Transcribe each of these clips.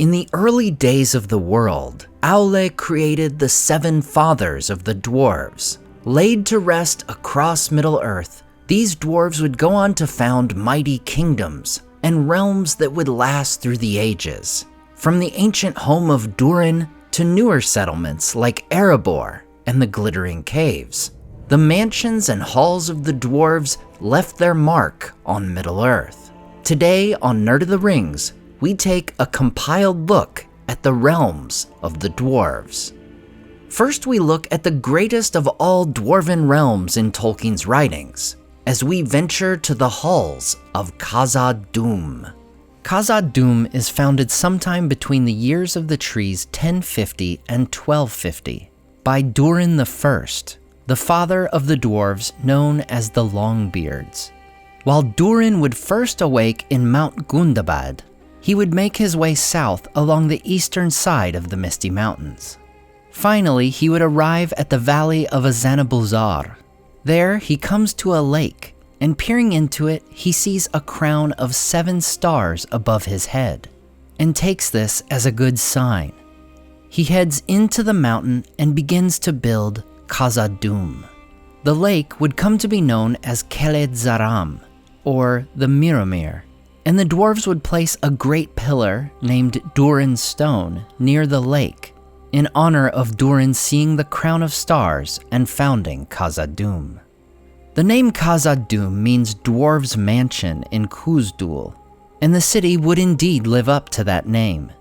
In the early days of the world, Aule created the 7 fathers of the dwarves. Laid to rest across Middle-earth, these dwarves would go on to found mighty kingdoms and realms that would last through the ages. From the ancient home of Durin to newer settlements like Erebor and the Glittering Caves, the mansions and halls of the dwarves left their mark on Middle-earth. Today on Nerd of the Rings, we take a compiled look at the realms of the dwarves. First, we look at the greatest of all dwarven realms in Tolkien's writings, as we venture to the halls of Khazad-dûm. Khazad-dûm is founded sometime between the years of the trees 1050 and 1250 by Durin I, the father of the dwarves known as the Longbeards. While Durin would first awake in Mount Gundabad, he would make his way south along the eastern side of the Misty Mountains. Finally, he would arrive at the valley of Azanabuzar. There, he comes to a lake, and peering into it, he sees a crown of 7 stars above his head, and takes this as a good sign. He heads into the mountain and begins to build Khazad-dûm. The lake would come to be known as Kheled-Zaram, or the Miramir, and the dwarves would place a great pillar named Durin's Stone near the lake, in honor of Durin seeing the crown of stars and founding Khazad-dûm. The name Khazad-dûm means dwarves' mansion in Khazad-dûm, and the city would indeed live up to that name.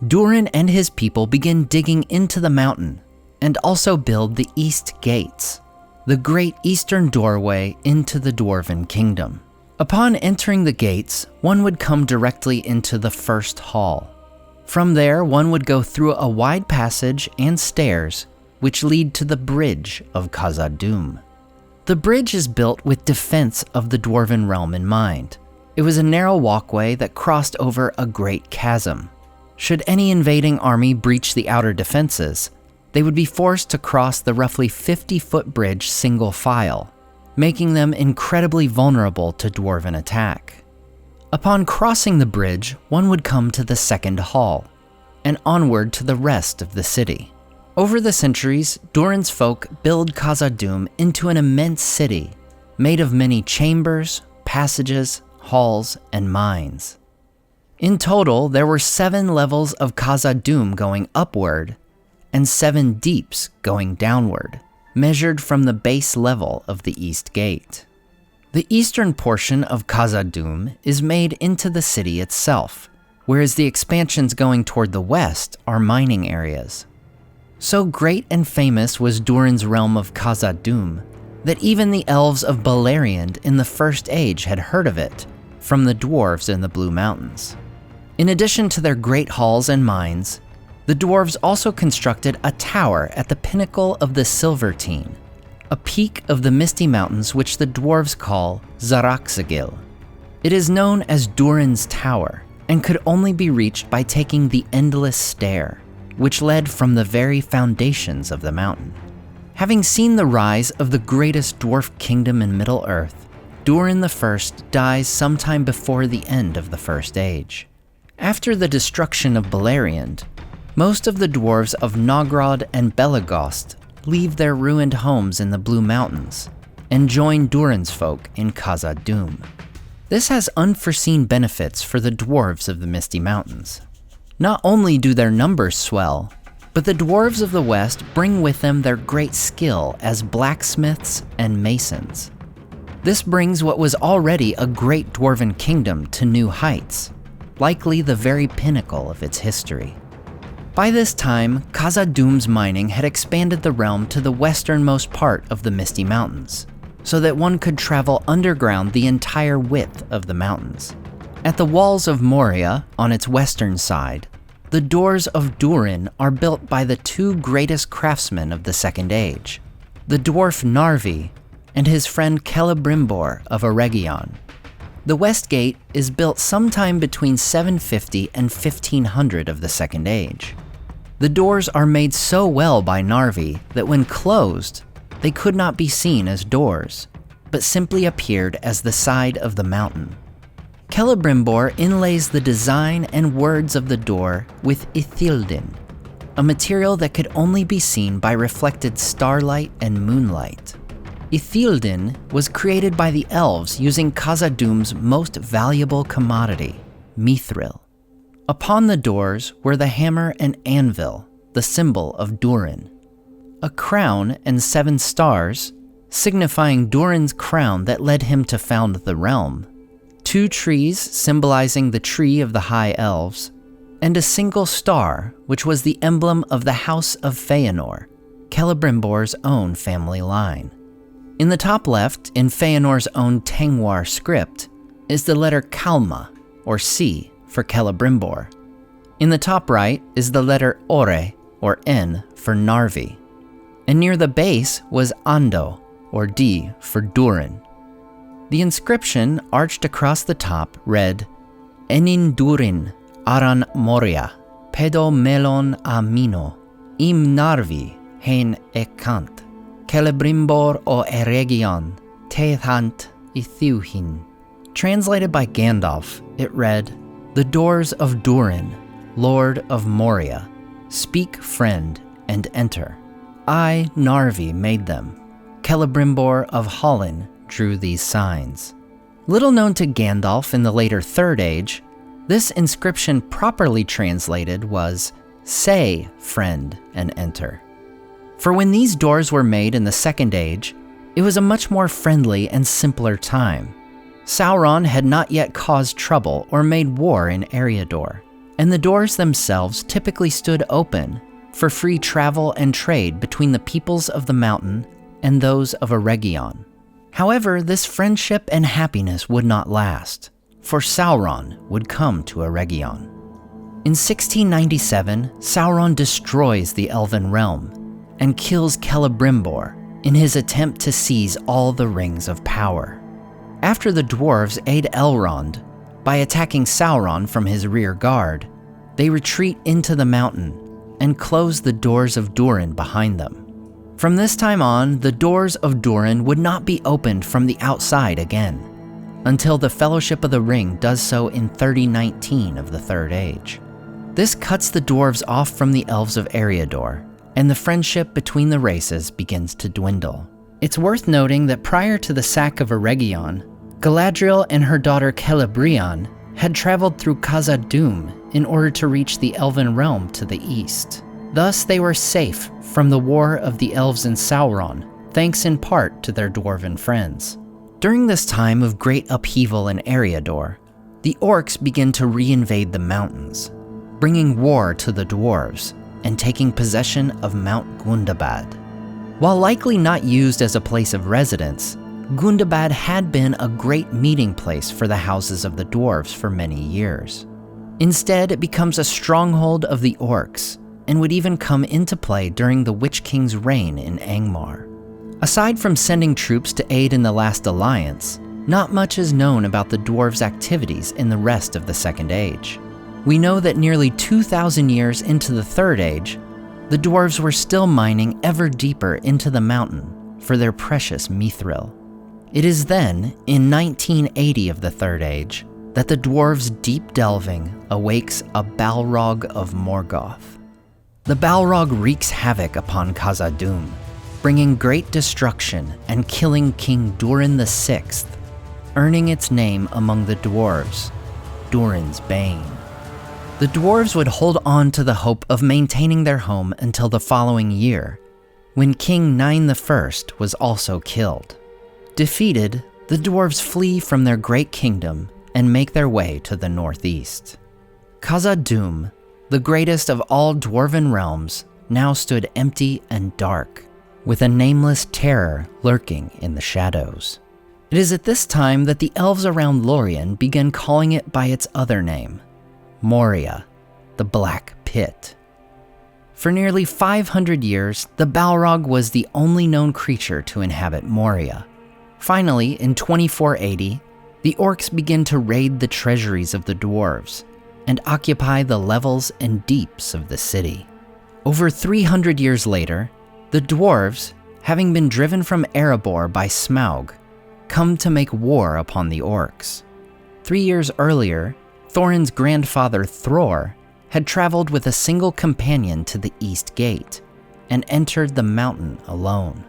Durin and his people begin digging into the mountain and also build the East Gates, the great eastern doorway into the Dwarven kingdom. Upon entering the gates, one would come directly into the first hall. From there, one would go through a wide passage and stairs, which lead to the bridge of Khazad-dûm. The bridge is built with defense of the Dwarven realm in mind. It was a narrow walkway that crossed over a great chasm. Should any invading army breach the outer defenses, they would be forced to cross the roughly 50-foot bridge single file, making them incredibly vulnerable to Dwarven attack. Upon crossing the bridge, one would come to the second hall, and onward to the rest of the city. Over the centuries, Durin's folk build Khazad-dûm into an immense city, made of many chambers, passages, halls, and mines. In total, there were 7 levels of Khazad-dûm going upward, and 7 deeps going downward, measured from the base level of the East Gate. The eastern portion of Khazad-dûm is made into the city itself, whereas the expansions going toward the west are mining areas. So great and famous was Durin's realm of Khazad-dûm that even the elves of Beleriand in the First Age had heard of it from the dwarves in the Blue Mountains. In addition to their great halls and mines, the dwarves also constructed a tower at the pinnacle of the Silvertine, a peak of the Misty Mountains which the dwarves call Zaraxagil. It is known as Durin's Tower, and could only be reached by taking the Endless Stair, which led from the very foundations of the mountain. Having seen the rise of the greatest dwarf kingdom in Middle-earth, Durin I dies sometime before the end of the First Age. After the destruction of Beleriand, most of the dwarves of Nogrod and Belagost leave their ruined homes in the Blue Mountains and join Durin's folk in Khazad-dûm. This has unforeseen benefits for the dwarves of the Misty Mountains. Not only do their numbers swell, but the dwarves of the West bring with them their great skill as blacksmiths and masons. This brings what was already a great dwarven kingdom to new heights, likely the very pinnacle of its history. By this time, Khazad-dûm's mining had expanded the realm to the westernmost part of the Misty Mountains, so that one could travel underground the entire width of the mountains. At the walls of Moria, on its western side, the doors of Durin are built by the 2 greatest craftsmen of the Second Age, the dwarf Narvi and his friend Celebrimbor of Eregion. The West Gate is built sometime between 750 and 1500 of the Second Age. The doors are made so well by Narvi that when closed, they could not be seen as doors, but simply appeared as the side of the mountain. Celebrimbor inlays the design and words of the door with ithildin, a material that could only be seen by reflected starlight and moonlight. Ithildin was created by the elves using Khazad-dûm's most valuable commodity, mithril. Upon the doors were the hammer and anvil, the symbol of Durin. A crown and 7 stars, signifying Durin's crown that led him to found the realm. 2 trees symbolizing the tree of the High Elves, and a single star, which was the emblem of the House of Feanor, Celebrimbor's own family line. In the top left, in Feanor's own Tengwar script, is the letter Kalma, or C, for Celebrimbor. In the top right is the letter Ore, or N, for Narvi. And near the base was Ando, or D, for Durin. The inscription, arched across the top, read, Enin Durin, aran Moria, pedo melon amino, im Narvi, hen ekant, Celebrimbor o Eregion, teithant ithiuhin. Translated by Gandalf, it read, The doors of Durin, Lord of Moria, speak, friend, and enter. I, Narvi, made them. Celebrimbor of Hollin drew these signs. Little known to Gandalf in the later Third Age, this inscription properly translated was, Say, friend, and enter. For when these doors were made in the Second Age, it was a much more friendly and simpler time. Sauron had not yet caused trouble or made war in Erebor, and the doors themselves typically stood open for free travel and trade between the peoples of the mountain and those of Eregion. However, this friendship and happiness would not last, for Sauron would come to Eregion. In 1697, Sauron destroys the Elven realm and kills Celebrimbor in his attempt to seize all the rings of power. After the dwarves aid Elrond by attacking Sauron from his rear guard, they retreat into the mountain and close the doors of Durin behind them. From this time on, the doors of Durin would not be opened from the outside again, until the Fellowship of the Ring does so in 3019 of the Third Age. This cuts the dwarves off from the elves of Erebor, and the friendship between the races begins to dwindle. It's worth noting that prior to the sack of Eregion, Galadriel and her daughter Celebrian had traveled through Khazad-dûm in order to reach the Elven realm to the east. Thus, they were safe from the war of the elves and Sauron, thanks in part to their dwarven friends. During this time of great upheaval in Erebor, the orcs begin to reinvade the mountains, bringing war to the dwarves and taking possession of Mount Gundabad. While likely not used as a place of residence, Gundabad had been a great meeting place for the houses of the dwarves for many years. Instead, it becomes a stronghold of the orcs, and would even come into play during the Witch King's reign in Angmar. Aside from sending troops to aid in the Last Alliance, not much is known about the dwarves' activities in the rest of the Second Age. We know that nearly 2,000 years into the Third Age, the dwarves were still mining ever deeper into the mountain for their precious mithril. It is then, in 1980 of the Third Age, that the dwarves' deep delving awakes a Balrog of Morgoth. The Balrog wreaks havoc upon Khazad-dûm, bringing great destruction and killing King Durin VI, earning its name among the dwarves, Durin's Bane. The dwarves would hold on to the hope of maintaining their home until the following year, when King Nine I was also killed. Defeated, the dwarves flee from their great kingdom and make their way to the northeast. Khazad-dûm, the greatest of all dwarven realms, now stood empty and dark, with a nameless terror lurking in the shadows. It is at this time that the elves around Lorien began calling it by its other name, Moria, the Black Pit. For nearly 500 years, the Balrog was the only known creature to inhabit Moria. Finally, in 2480, the orcs begin to raid the treasuries of the dwarves and occupy the levels and deeps of the city. Over 300 years later, the dwarves, having been driven from Erebor by Smaug, come to make war upon the orcs. 3 years earlier, Thorin's grandfather Thror had traveled with a single companion to the East Gate and entered the mountain alone.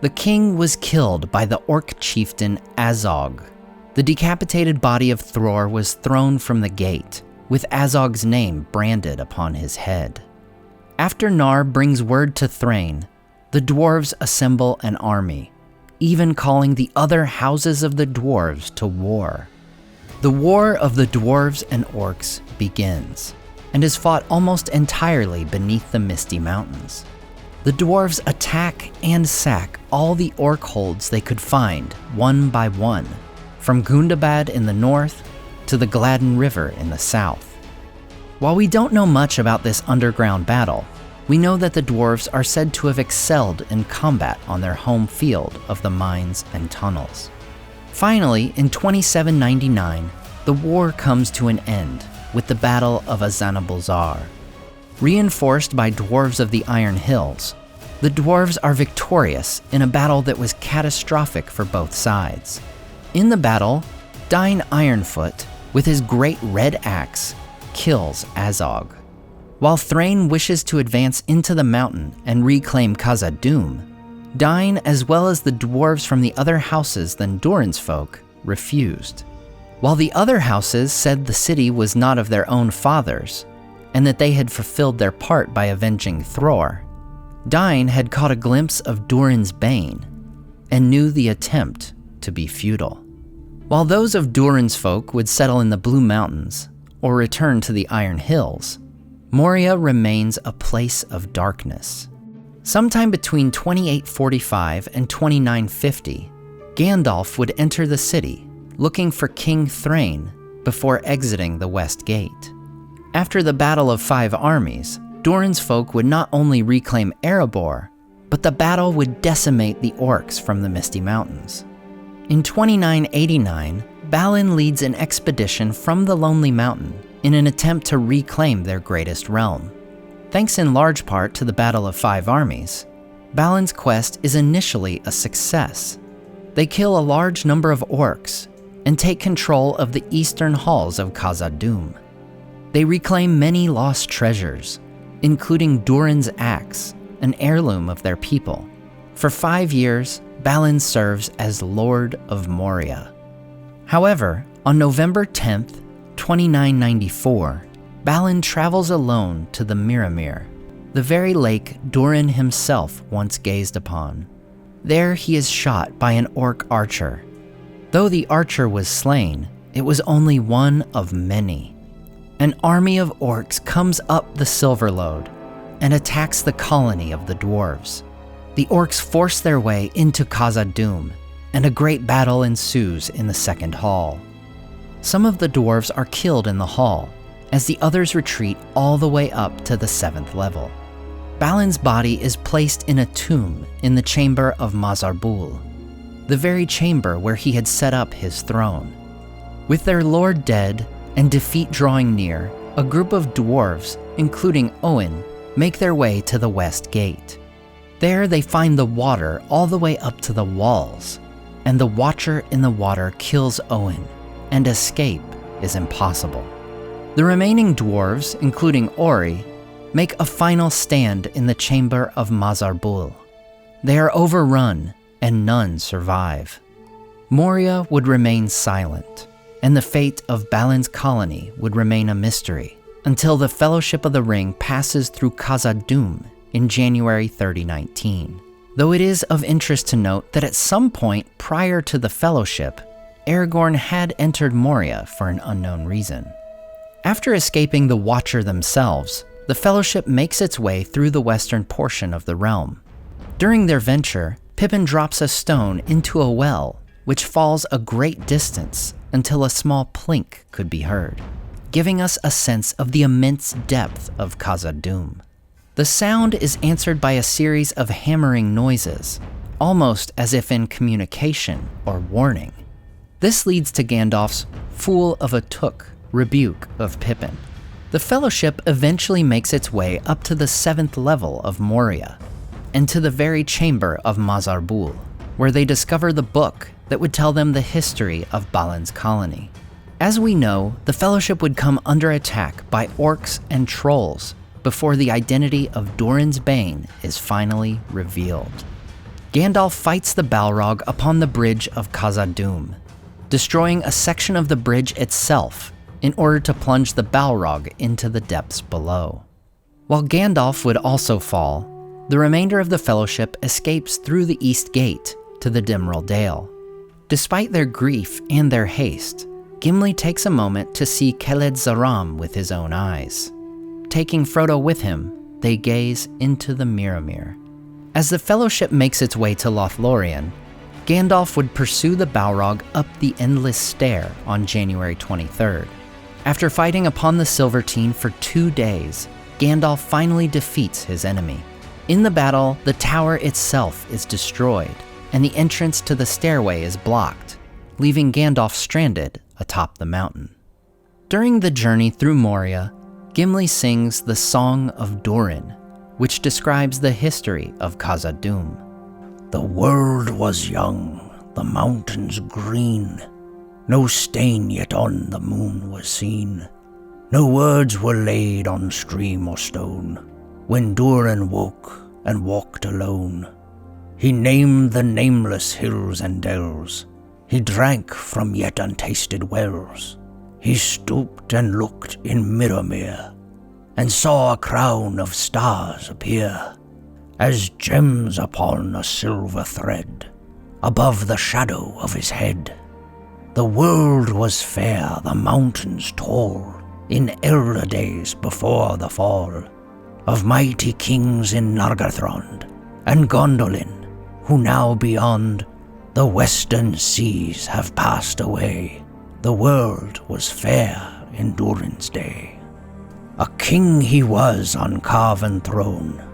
The king was killed by the orc chieftain Azog. The decapitated body of Thror was thrown from the gate, with Azog's name branded upon his head. After Nar brings word to Thrain, the dwarves assemble an army, even calling the other houses of the dwarves to war. The War of the Dwarves and Orcs begins, and is fought almost entirely beneath the Misty Mountains. The dwarves attack and sack all the orc holds they could find, one by one, from Gundabad in the north to the Gladden River in the south. While we don't know much about this underground battle, we know that the dwarves are said to have excelled in combat on their home field of the mines and tunnels. Finally, in 2799, the war comes to an end with the Battle of Azanabalzar. Reinforced by dwarves of the Iron Hills, the dwarves are victorious in a battle that was catastrophic for both sides. In the battle, Dain Ironfoot, with his great red axe, kills Azog. While Thrain wishes to advance into the mountain and reclaim Khazad-dûm, Dain, as well as the dwarves from the other houses than Durin's folk, refused. While the other houses said the city was not of their own fathers, and that they had fulfilled their part by avenging Thror, Dain had caught a glimpse of Durin's bane, and knew the attempt to be futile. While those of Durin's folk would settle in the Blue Mountains, or return to the Iron Hills, Moria remains a place of darkness. Sometime between 2845 and 2950, Gandalf would enter the city, looking for King Thrain before exiting the West Gate. After the Battle of Five Armies, Durin's folk would not only reclaim Erebor, but the battle would decimate the orcs from the Misty Mountains. In 2989, Balin leads an expedition from the Lonely Mountain in an attempt to reclaim their greatest realm. Thanks in large part to the Battle of Five Armies, Balin's quest is initially a success. They kill a large number of orcs and take control of the eastern halls of Khazad-dûm. They reclaim many lost treasures, including Durin's axe, an heirloom of their people. For 5 years, Balin serves as Lord of Moria. However, on November 10th, 2994, Balin travels alone to the Miramir, the very lake Durin himself once gazed upon. There he is shot by an orc archer. Though the archer was slain, it was only one of many. An army of orcs comes up the Silverlode and attacks the colony of the dwarves. The orcs force their way into Khazad-dûm, and a great battle ensues in the second hall. Some of the dwarves are killed in the hall, as the others retreat all the way up to the 7th level. Balin's body is placed in a tomb in the chamber of Mazarbul, the very chamber where he had set up his throne. With their lord dead and defeat drawing near, a group of dwarves, including Owen, make their way to the West Gate. There they find the water all the way up to the walls, and the Watcher in the water kills Owen, and escape is impossible. The remaining dwarves, including Ori, make a final stand in the chamber of Mazarbul. They are overrun, and none survive. Moria would remain silent, and the fate of Balin's colony would remain a mystery until the Fellowship of the Ring passes through Khazad-dûm in January 3019. Though it is of interest to note that at some point prior to the Fellowship, Aragorn had entered Moria for an unknown reason. After escaping the Watcher themselves, the Fellowship makes its way through the western portion of the realm. During their venture, Pippin drops a stone into a well, which falls a great distance until a small plink could be heard, giving us a sense of the immense depth of Khazad-dûm. The sound is answered by a series of hammering noises, almost as if in communication or warning. This leads to Gandalf's "Fool of a Took" rebuke of Pippin. The Fellowship eventually makes its way up to the 7th level of Moria, and to the very chamber of Mazarbul, where they discover the book that would tell them the history of Balin's colony. As we know, the Fellowship would come under attack by orcs and trolls before the identity of Durin's Bane is finally revealed. Gandalf fights the Balrog upon the bridge of Khazad-dûm, destroying a section of the bridge itself in order to plunge the Balrog into the depths below. While Gandalf would also fall, the remainder of the Fellowship escapes through the East Gate to the Dimril Dale. Despite their grief and their haste, Gimli takes a moment to see Kheled-Zaram with his own eyes. Taking Frodo with him, they gaze into the Miramir. As the Fellowship makes its way to Lothlorien, Gandalf would pursue the Balrog up the Endless Stair on January 23rd. After fighting upon the Silvertine for 2 days, Gandalf finally defeats his enemy. In the battle, the tower itself is destroyed, and the entrance to the stairway is blocked, leaving Gandalf stranded atop the mountain. During the journey through Moria, Gimli sings the Song of Durin, which describes the history of Khazad-dûm. The world was young, the mountains green, no stain yet on the moon was seen, no words were laid on stream or stone, when Durin woke and walked alone. He named the nameless hills and dells, he drank from yet untasted wells. He stooped and looked in Miramir, and saw a crown of stars appear, as gems upon a silver thread, above the shadow of his head. The world was fair, the mountains tall, in elder days before the fall of mighty kings in Nargothrond and Gondolin, who now beyond the western seas have passed away. The world was fair in Durin's day. A king he was on carven throne,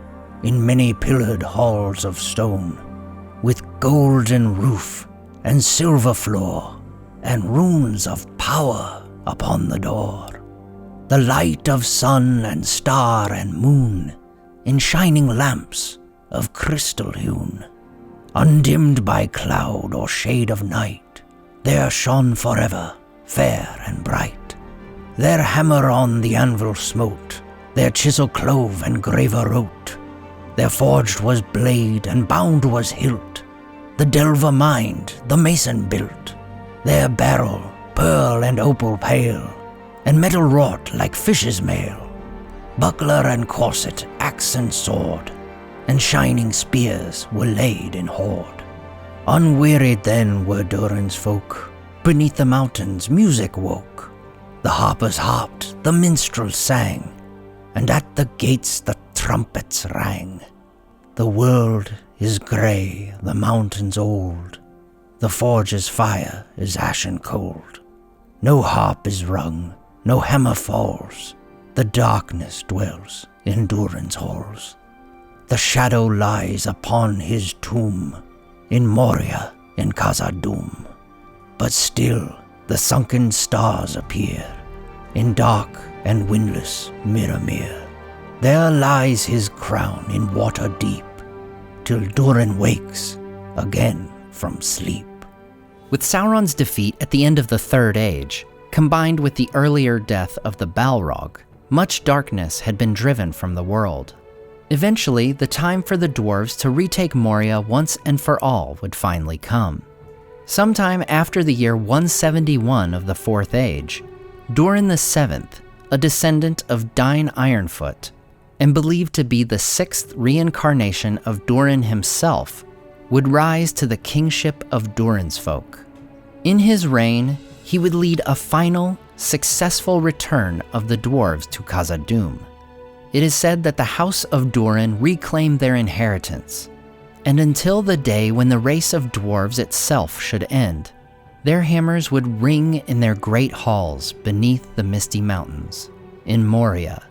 in many pillared halls of stone, with golden roof and silver floor, and runes of power upon the door. The light of sun and star and moon, in shining lamps of crystal hewn, undimmed by cloud or shade of night, there shone forever, fair and bright. Their hammer on the anvil smote, their chisel clove and graver wrote, their forged was blade and bound was hilt, the delver mined, the mason built, their barrel, pearl and opal pale, and metal wrought like fish's mail, buckler and corset, axe and sword, and shining spears were laid in hoard. Unwearied then were Durin's folk, beneath the mountains music woke. The harpers harped, the minstrels sang, and at the gates the trumpets rang. The world is grey, the mountains old, the forge's fire is ashen cold. No harp is rung, no hammer falls, the darkness dwells in Durin's halls. The shadow lies upon his tomb, in Moria, in Khazad-dûm. But still the sunken stars appear, in dark and windless Miramir. There lies his crown in water deep, till Durin wakes again from sleep. With Sauron's defeat at the end of the Third Age, combined with the earlier death of the Balrog, much darkness had been driven from the world. Eventually, the time for the dwarves to retake Moria once and for all would finally come. Sometime after the year 171 of the Fourth Age, Durin VII, a descendant of Dain Ironfoot, and believed to be the sixth reincarnation of Durin himself, would rise to the kingship of Durin's folk. In his reign, he would lead a final, successful return of the dwarves to Khazad-dûm. It is said that the House of Durin reclaimed their inheritance, and until the day when the race of dwarves itself should end, their hammers would ring in their great halls beneath the misty mountains, in Moria,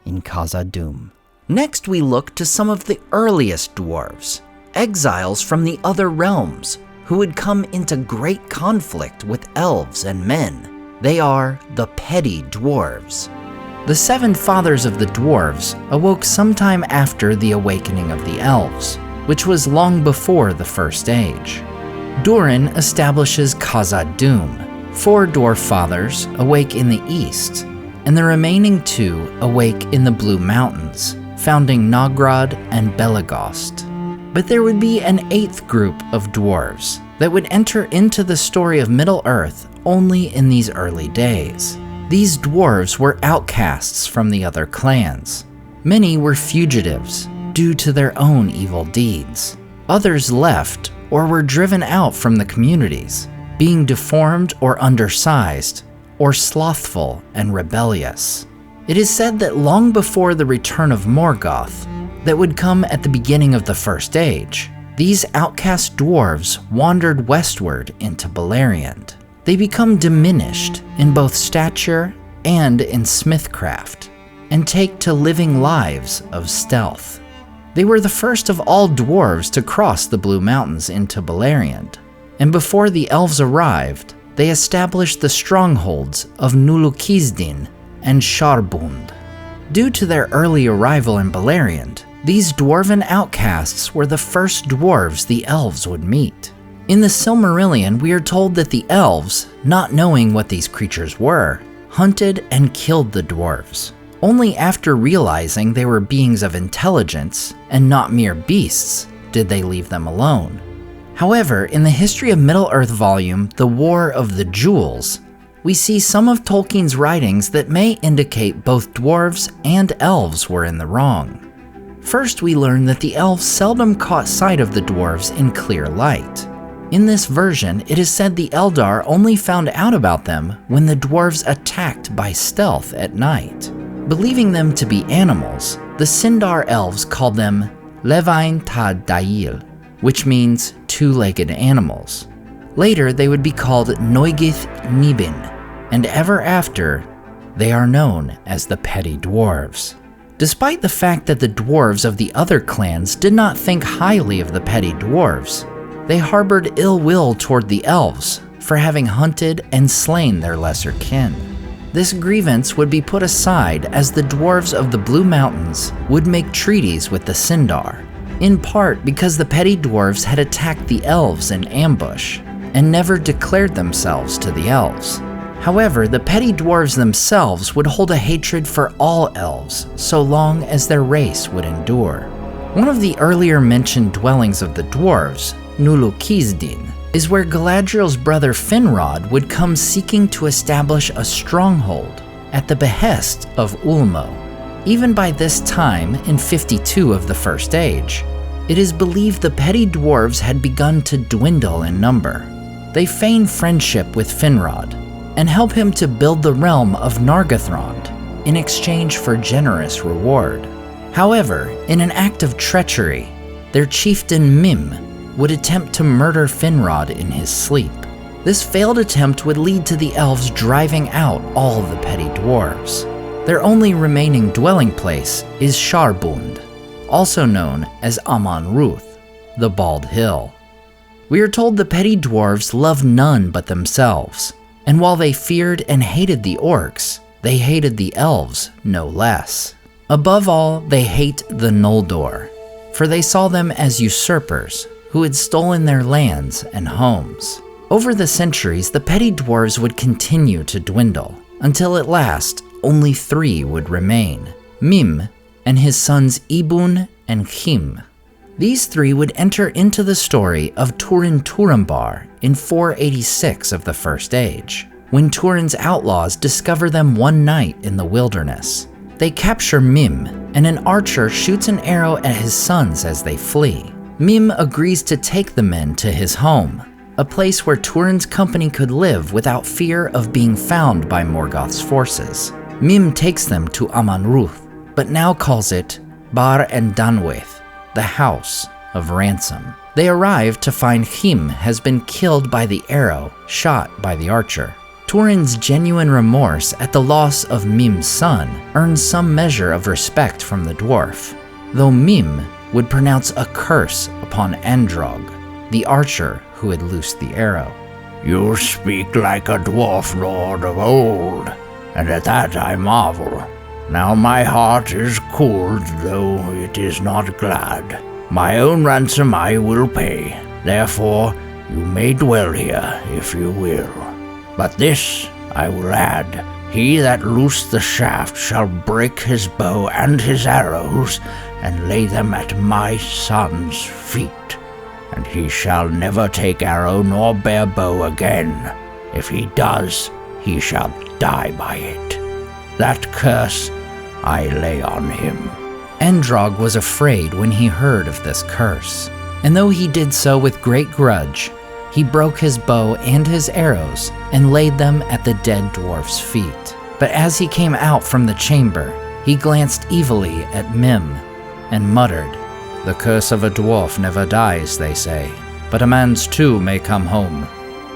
in Khazad-dûm. Next we look to some of the earliest dwarves, exiles from the other realms, who would come into great conflict with elves and men. They are the Petty Dwarves. The seven fathers of the dwarves awoke sometime after the awakening of the elves, which was long before the First Age. Durin establishes Khazad-dûm, 4 dwarf fathers awake in the east, and the remaining 2 awake in the Blue Mountains, founding Nogrod and Belagost. But there would be an 8th group of dwarves that would enter into the story of Middle-earth only in these early days. These dwarves were outcasts from the other clans. Many were fugitives due to their own evil deeds. Others left or were driven out from the communities, being deformed or undersized, or slothful and rebellious. It is said that long before the return of Morgoth, that would come at the beginning of the First Age, these outcast dwarves wandered westward into Beleriand. They become diminished in both stature and in smithcraft, and take to living lives of stealth. They were the first of all dwarves to cross the Blue Mountains into Beleriand, and before the elves arrived, they established the strongholds of Nulukizdin and Sharbund. Due to their early arrival in Beleriand, these dwarven outcasts were the first dwarves the elves would meet. In the Silmarillion, we are told that the elves, not knowing what these creatures were, hunted and killed the dwarves. Only after realizing they were beings of intelligence and not mere beasts did they leave them alone. However, in the History of Middle-earth volume, The War of the Jewels, we see some of Tolkien's writings that may indicate both dwarves and elves were in the wrong. First, we learn that the elves seldom caught sight of the dwarves in clear light. In this version, it is said the Eldar only found out about them when the dwarves attacked by stealth at night. Believing them to be animals, the Sindar elves called them Levain ta Dail, which means two-legged animals. Later, they would be called Noigith Nibin, and ever after, they are known as the Petty Dwarves. Despite the fact that the dwarves of the other clans did not think highly of the Petty Dwarves, they harbored ill will toward the elves for having hunted and slain their lesser kin. This grievance would be put aside as the dwarves of the Blue Mountains would make treaties with the Sindar, in part because the Petty Dwarves had attacked the elves in ambush and never declared themselves to the elves. However, the Petty Dwarves themselves would hold a hatred for all elves so long as their race would endure. One of the earlier mentioned dwellings of the dwarves, Nulukizdin, is where Galadriel's brother Finrod would come seeking to establish a stronghold at the behest of Ulmo. Even by this time, in 52 of the First Age, it is believed the Petty Dwarves had begun to dwindle in number. They feign friendship with Finrod and help him to build the realm of Nargothrond in exchange for generous reward. However, in an act of treachery, their chieftain Mim would attempt to murder Finrod in his sleep. This failed attempt would lead to the elves driving out all the Petty Dwarves. Their only remaining dwelling place is Sharbund, also known as Aman-Ruth, the Bald Hill. We are told the Petty Dwarves love none but themselves, and while they feared and hated the orcs, they hated the elves no less. Above all, they hate the Noldor, for they saw them as usurpers who had stolen their lands and homes. Over the centuries, the Petty Dwarves would continue to dwindle, until at last, only 3 would remain, Mim and his sons Ibun and Him. These 3 would enter into the story of Turin Turambar in 486 of the First Age, when Turin's outlaws discover them one night in the wilderness. They capture Mim, and an archer shoots an arrow at his sons as they flee. Mim agrees to take the men to his home, a place where Turin's company could live without fear of being found by Morgoth's forces. Mim takes them to Aman-Ruth, but now calls it Bar and Danweth, the House of Ransom. They arrive to find Him has been killed by the arrow shot by the archer. Turin's genuine remorse at the loss of Mim's son earns some measure of respect from the dwarf, though Mim would pronounce a curse upon Androg, the archer who had loosed the arrow. You speak like a dwarf lord of old, and at that I marvel. Now my heart is cooled, though it is not glad. My own ransom I will pay, therefore you may dwell here if you will. But this I will add, he that loosed the shaft shall break his bow and his arrows, and lay them at my son's feet. And he shall never take arrow nor bear bow again. If he does, he shall die by it. That curse I lay on him." Endrog was afraid when he heard of this curse, and though he did so with great grudge, he broke his bow and his arrows and laid them at the dead dwarf's feet. But as he came out from the chamber, he glanced evilly at Mim and muttered, "The curse of a dwarf never dies, they say, but a man's too may come home.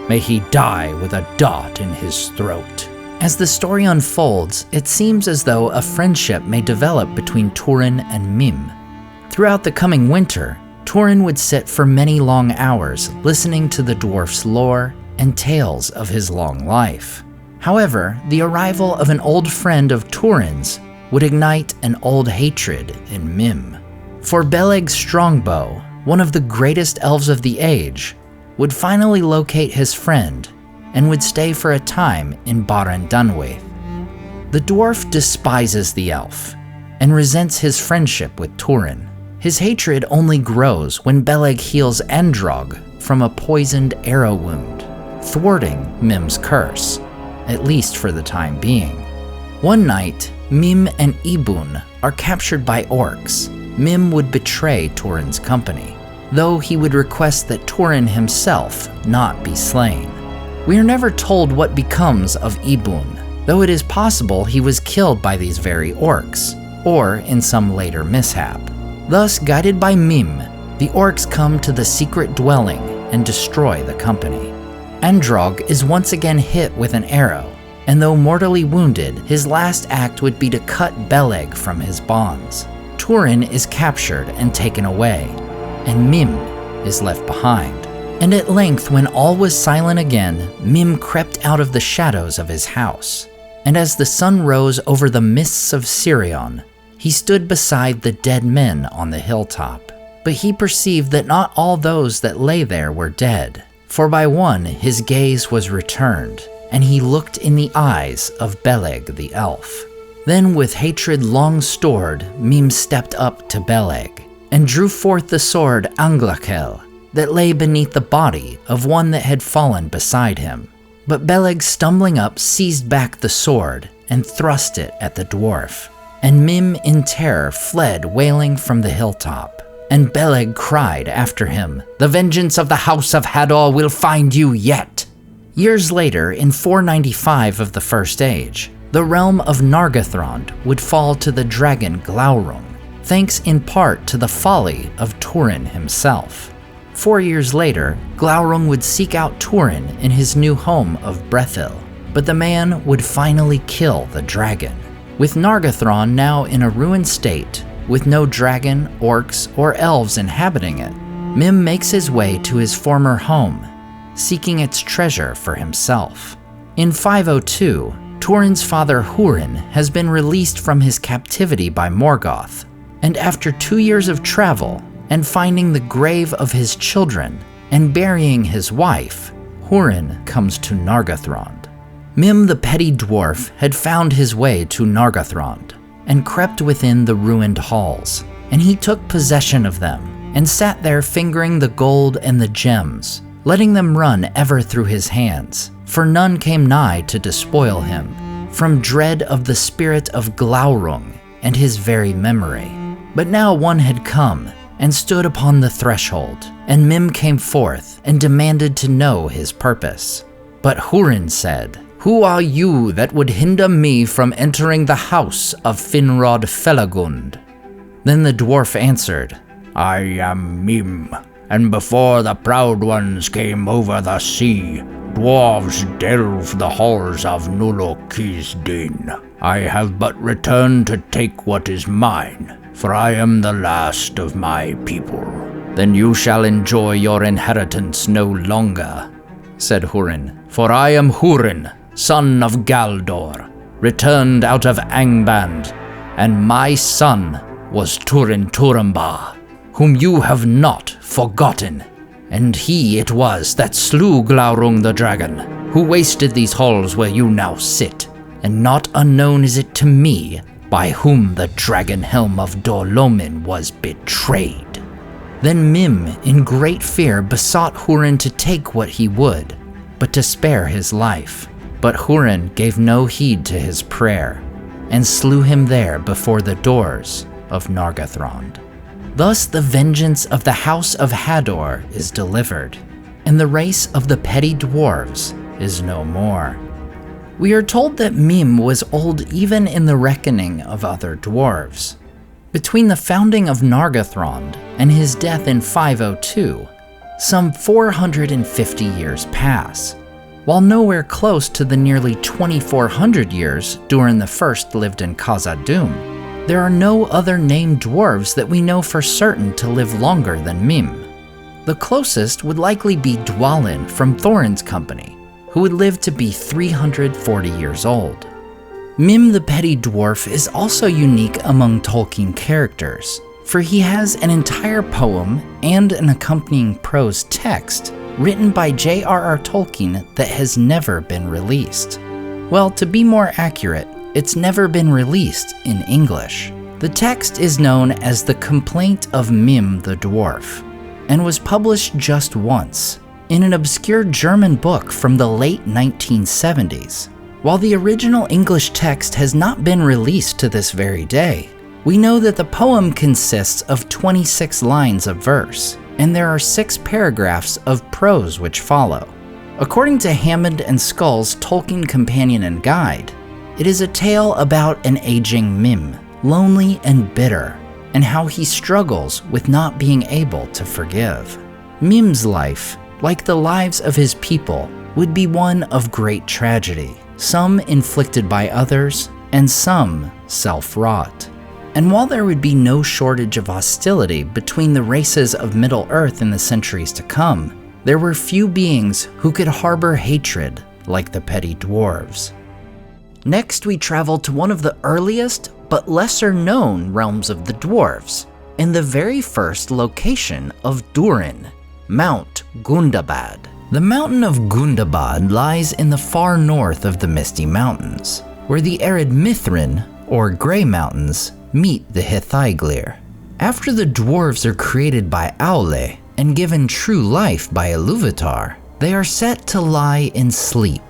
May he die with a dart in his throat." As the story unfolds, it seems as though a friendship may develop between Turin and Mim. Throughout the coming winter, Turin would sit for many long hours listening to the dwarf's lore and tales of his long life. However, the arrival of an old friend of Turin's would ignite an old hatred in Mim. For Beleg Strongbow, one of the greatest elves of the age, would finally locate his friend and would stay for a time in Baran Dunwaith. The dwarf despises the elf and resents his friendship with Turin. His hatred only grows when Beleg heals Endrog from a poisoned arrow wound, thwarting Mim's curse, at least for the time being. One night, Mim and Ibun are captured by orcs. Mim would betray Turin's company, though he would request that Turin himself not be slain. We are never told what becomes of Ibun, though it is possible he was killed by these very orcs, or in some later mishap. Thus, guided by Mim, the orcs come to the secret dwelling and destroy the company. Endrog is once again hit with an arrow, and though mortally wounded, his last act would be to cut Beleg from his bonds. Turin is captured and taken away, and Mim is left behind. And at length, when all was silent again, Mim crept out of the shadows of his house. And as the sun rose over the mists of Sirion, he stood beside the dead men on the hilltop. But he perceived that not all those that lay there were dead, for by one his gaze was returned, and he looked in the eyes of Beleg the elf. Then with hatred long stored, Mim stepped up to Beleg, and drew forth the sword Anglakel, that lay beneath the body of one that had fallen beside him. But Beleg, stumbling up, seized back the sword and thrust it at the dwarf. And Mim, in terror, fled wailing from the hilltop. And Beleg cried after him, "The vengeance of the house of Hador will find you yet." Years later, in 495 of the First Age, the realm of Nargothrond would fall to the dragon Glaurung, thanks in part to the folly of Turin himself. 4 years later, Glaurung would seek out Turin in his new home of Brethil, but the man would finally kill the dragon. With Nargothrond now in a ruined state, with no dragon, orcs, or elves inhabiting it, Mim makes his way to his former home, seeking its treasure for himself. In 502, Turin's father Hurin has been released from his captivity by Morgoth, and after 2 years of travel, and finding the grave of his children, and burying his wife, Hurin comes to Nargothrond. Mim the petty dwarf had found his way to Nargothrond, and crept within the ruined halls, and he took possession of them, and sat there fingering the gold and the gems, letting them run ever through his hands, for none came nigh to despoil him, from dread of the spirit of Glaurung and his very memory. But now one had come, and stood upon the threshold, and Mim came forth and demanded to know his purpose. But Hurin said, "Who are you that would hinder me from entering the house of Finrod Felagund?" Then the dwarf answered, "I am Mim, and before the proud ones came over the sea, dwarves delved the halls of Nulokisdin. I have but returned to take what is mine, for I am the last of my people." "Then you shall enjoy your inheritance no longer," said Hurin, "for I am Hurin, son of Galdor, returned out of Angband, and my son was Turin Turambar, whom you have not forgotten." and he it was that slew Glaurung the dragon, who wasted these halls where you now sit, and not unknown is it to me by whom the dragon helm of Dolfen was betrayed." Then Mim, in great fear, besought Hurin to take what he would, but to spare his life. But Hurin gave no heed to his prayer, and slew him there before the doors of Nargothrond. Thus the vengeance of the House of Hador is delivered, and the race of the Petty Dwarves is no more. We are told that Mim was old even in the reckoning of other dwarves. Between the founding of Nargothrond and his death in 502, some 450 years pass, while nowhere close to the nearly 2,400 years Durin the First lived in Khazad-dûm. There are no other named dwarves that we know for certain to live longer than Mim. The closest would likely be Dwalin from Thorin's company, who would live to be 340 years old. Mim the Petty Dwarf is also unique among Tolkien characters, for he has an entire poem and an accompanying prose text written by J.R.R. Tolkien that has never been released. Well, to be more accurate, it's never been released in English. The text is known as The Complaint of Mim the Dwarf, and was published just once, in an obscure German book from the late 1970s. While the original English text has not been released to this very day, we know that the poem consists of 26 lines of verse, and there are 6 paragraphs of prose which follow. According to Hammond and Scull's Tolkien Companion and Guide, it is a tale about an aging Mim, lonely and bitter, and how he struggles with not being able to forgive. Mim's life, like the lives of his people, would be one of great tragedy, some inflicted by others, and some self-wrought. And while there would be no shortage of hostility between the races of Middle-earth in the centuries to come, there were few beings who could harbor hatred like the Petty Dwarves. Next, we travel to one of the earliest but lesser-known realms of the Dwarves, and the very first location of Durin, Mount Gundabad. The mountain of Gundabad lies in the far north of the Misty Mountains, where the arid Mithrin, or Grey Mountains, meet the Hithyglir. After the dwarves are created by Aule and given true life by Iluvatar, they are set to lie in sleep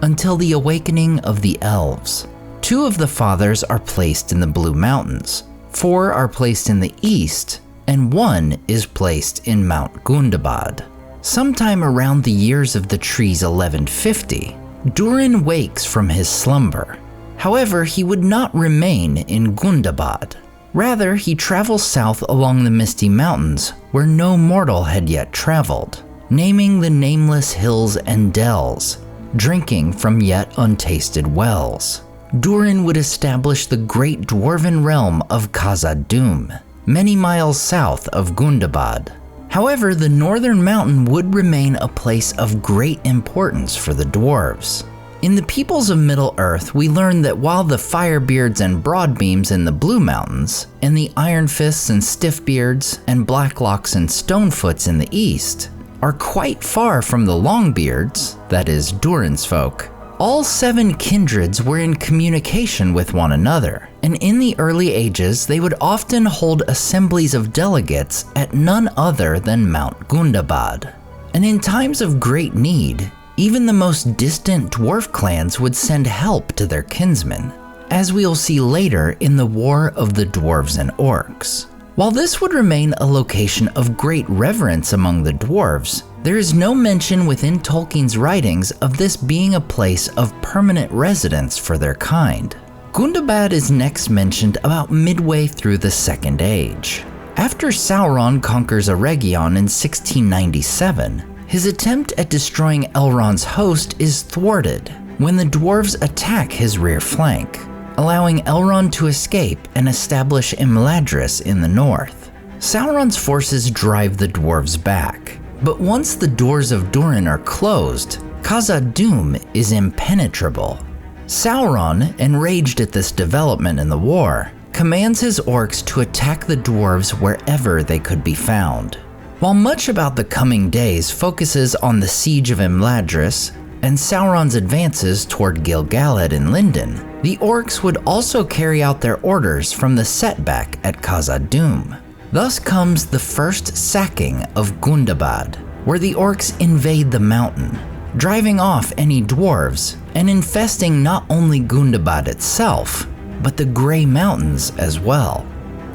until the awakening of the elves. 2 of the fathers are placed in the Blue Mountains, 4 are placed in the east, and 1 is placed in Mount Gundabad. Sometime around the years of the tree's 1150, Durin wakes from his slumber. However, he would not remain in Gundabad. Rather, he travels south along the Misty Mountains, where no mortal had yet traveled, naming the nameless hills and dells, drinking from yet untasted wells. Durin would establish the great dwarven realm of Khazad-dûm, many miles south of Gundabad. However, the northern mountain would remain a place of great importance for the dwarves. In the peoples of Middle-earth, we learn that while the Firebeards and Broadbeams in the Blue Mountains, and the Ironfists and Stiffbeards, and Blacklocks and Stonefoots in the east, are quite far from the Longbeards, that is, Durin's folk, all 7 kindreds were in communication with one another, and in the early ages they would often hold assemblies of delegates at none other than Mount Gundabad. And in times of great need, even the most distant dwarf clans would send help to their kinsmen, as we'll see later in the War of the Dwarves and Orcs. While this would remain a location of great reverence among the dwarves, there is no mention within Tolkien's writings of this being a place of permanent residence for their kind. Gundabad is next mentioned about midway through the Second Age. After Sauron conquers Eregion in 1697, his attempt at destroying Elrond's host is thwarted when the dwarves attack his rear flank, allowing Elrond to escape and establish Imladris in the north. Sauron's forces drive the dwarves back, but once the doors of Durin are closed, Khazad-dûm is impenetrable. Sauron, enraged at this development in the war, commands his orcs to attack the dwarves wherever they could be found. While much about the coming days focuses on the siege of Imladris and Sauron's advances toward Gil-galad and Lindon, the orcs would also carry out their orders from the setback at Khazad-dûm. Thus comes the first sacking of Gundabad, where the orcs invade the mountain, driving off any dwarves and infesting not only Gundabad itself, but the Grey Mountains as well.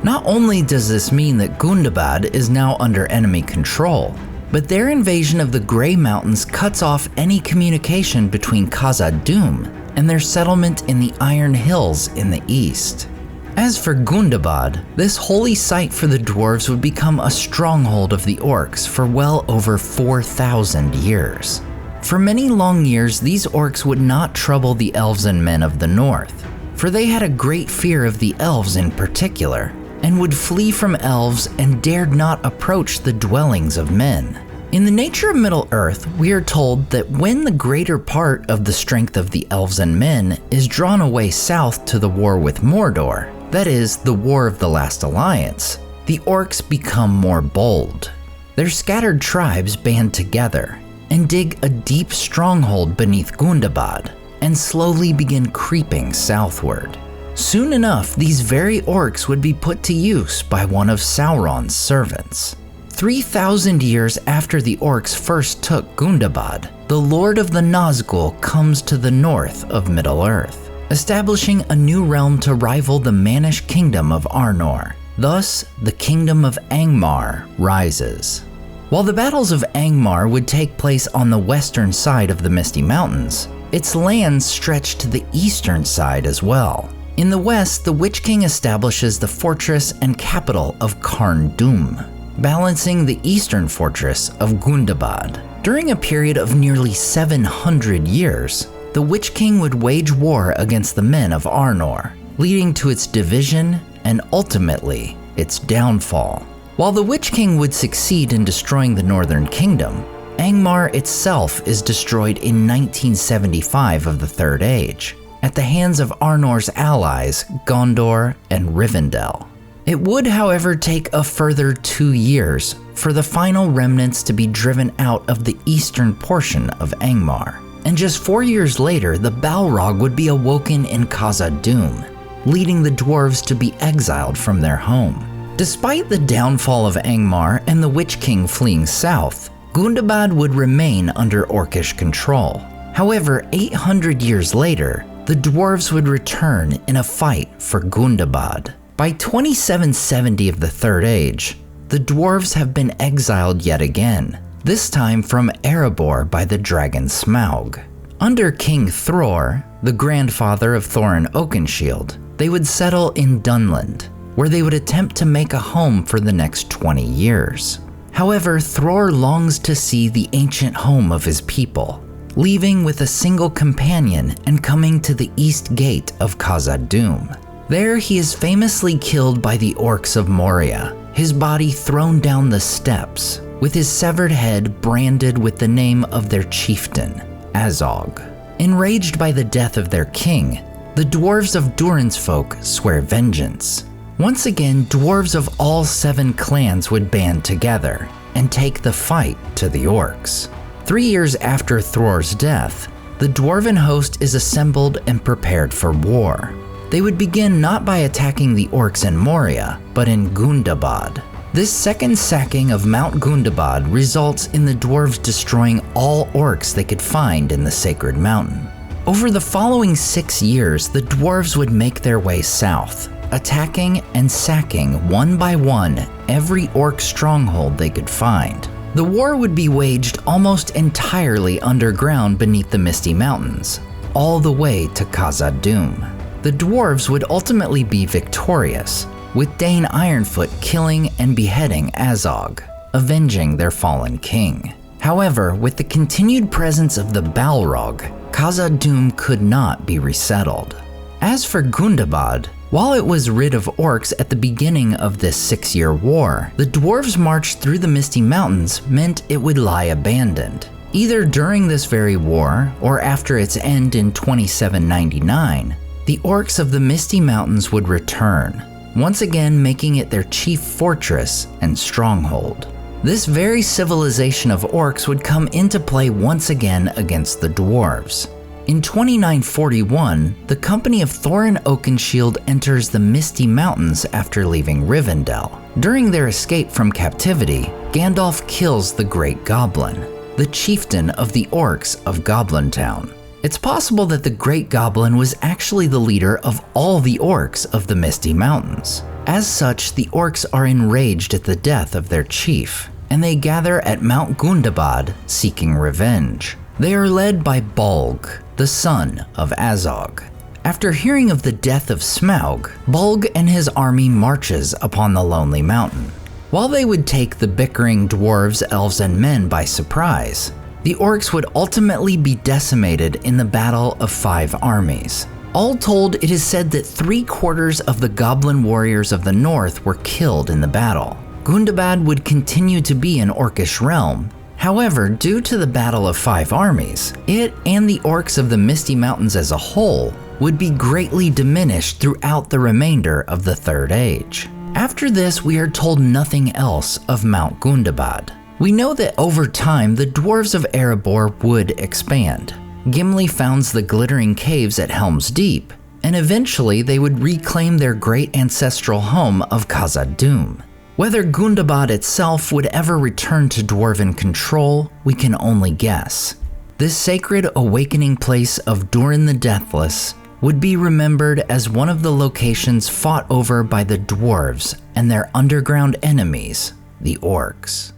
Not only does this mean that Gundabad is now under enemy control, but their invasion of the Grey Mountains cuts off any communication between Khazad-dûm and their settlement in the Iron Hills in the east. As for Gundabad, this holy site for the dwarves would become a stronghold of the orcs for well over 4,000 years. For many long years, these orcs would not trouble the elves and men of the north, for they had a great fear of the elves in particular, and would flee from elves and dared not approach the dwellings of men. In the nature of Middle-earth, we are told that when the greater part of the strength of the elves and men is drawn away south to the war with Mordor, that is, the War of the Last Alliance, the orcs become more bold. Their scattered tribes band together and dig a deep stronghold beneath Gundabad and slowly begin creeping southward. Soon enough, these very orcs would be put to use by one of Sauron's servants. 3,000 years after the orcs first took Gundabad, the Lord of the Nazgul comes to the north of Middle-earth, establishing a new realm to rival the Mannish kingdom of Arnor. Thus, the kingdom of Angmar rises. While the battles of Angmar would take place on the western side of the Misty Mountains, its lands stretch to the eastern side as well. In the west, the Witch King establishes the fortress and capital of Khazad-dûm, balancing the eastern fortress of Gundabad. During a period of nearly 700 years, the Witch King would wage war against the men of Arnor, leading to its division and ultimately its downfall. While the Witch King would succeed in destroying the Northern Kingdom, Angmar itself is destroyed in 1975 of the Third Age, at the hands of Arnor's allies Gondor and Rivendell. It would, however, take a further 2 years for the final remnants to be driven out of the eastern portion of Angmar, and just 4 years later the Balrog would be awoken in Khazad-dûm, leading the dwarves to be exiled from their home. Despite the downfall of Angmar and the Witch King fleeing south, Gundabad would remain under orcish control. However, 800 years later, the dwarves would return in a fight for Gundabad. By 2770 of the Third Age, the dwarves have been exiled yet again, this time from Erebor by the dragon Smaug. Under King Thror, the grandfather of Thorin Oakenshield, they would settle in Dunland, where they would attempt to make a home for the next 20 years. However, Thror longs to see the ancient home of his people, leaving with a single companion and coming to the east gate of Khazad-dûm. There he is famously killed by the orcs of Moria, his body thrown down the steps, with his severed head branded with the name of their chieftain, Azog. Enraged by the death of their king, the dwarves of Durin's folk swear vengeance. Once again, dwarves of all 7 clans would band together and take the fight to the orcs. 3 years after Thror's death, the dwarven host is assembled and prepared for war. They would begin not by attacking the orcs in Moria, but in Gundabad. This second sacking of Mount Gundabad results in the dwarves destroying all orcs they could find in the sacred mountain. Over the following 6 years, the dwarves would make their way south, attacking and sacking one by one every orc stronghold they could find. The war would be waged almost entirely underground beneath the Misty Mountains, all the way to Khazad-dûm. The dwarves would ultimately be victorious, with Dane Ironfoot killing and beheading Azog, avenging their fallen king. However, with the continued presence of the Balrog, Khazad-dûm could not be resettled. As for Gundabad, while it was rid of orcs at the beginning of this 6-year war, the dwarves' march through the Misty Mountains meant it would lie abandoned. Either during this very war, or after its end in 2799, the orcs of the Misty Mountains would return, once again making it their chief fortress and stronghold. This very civilization of orcs would come into play once again against the dwarves. In 2941, the company of Thorin Oakenshield enters the Misty Mountains after leaving Rivendell. During their escape from captivity, Gandalf kills the Great Goblin, the chieftain of the orcs of Goblin Town. It's possible that the Great Goblin was actually the leader of all the orcs of the Misty Mountains. As such, the orcs are enraged at the death of their chief, and they gather at Mount Gundabad seeking revenge. They are led by Bolg, the son of Azog. After hearing of the death of Smaug, Bolg and his army marches upon the Lonely Mountain. While they would take the bickering dwarves, elves, and men by surprise, the orcs would ultimately be decimated in the Battle of Five Armies. All told, it is said that 3/4 of the goblin warriors of the north were killed in the battle. Gundabad would continue to be an orcish realm. However, due to the Battle of Five Armies, it and the orcs of the Misty Mountains as a whole would be greatly diminished throughout the remainder of the Third Age. After this, we are told nothing else of Mount Gundabad. We know that over time, the dwarves of Erebor would expand. Gimli founds the glittering caves at Helm's Deep, and eventually they would reclaim their great ancestral home of Khazad-dûm. Whether Gundabad itself would ever return to dwarven control, we can only guess. This sacred awakening place of Durin the Deathless would be remembered as one of the locations fought over by the dwarves and their underground enemies, the orcs.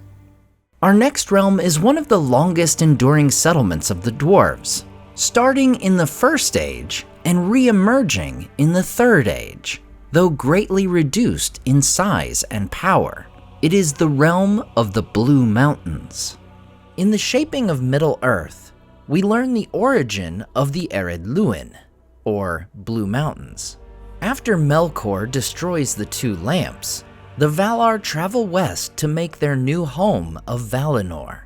Our next realm is one of the longest enduring settlements of the dwarves, starting in the First Age and re-emerging in the Third Age, though greatly reduced in size and power. It is the realm of the Blue Mountains. In the shaping of Middle-earth, we learn the origin of the Ered Luin, or Blue Mountains. After Melkor destroys the two lamps, the Valar travel west to make their new home of Valinor.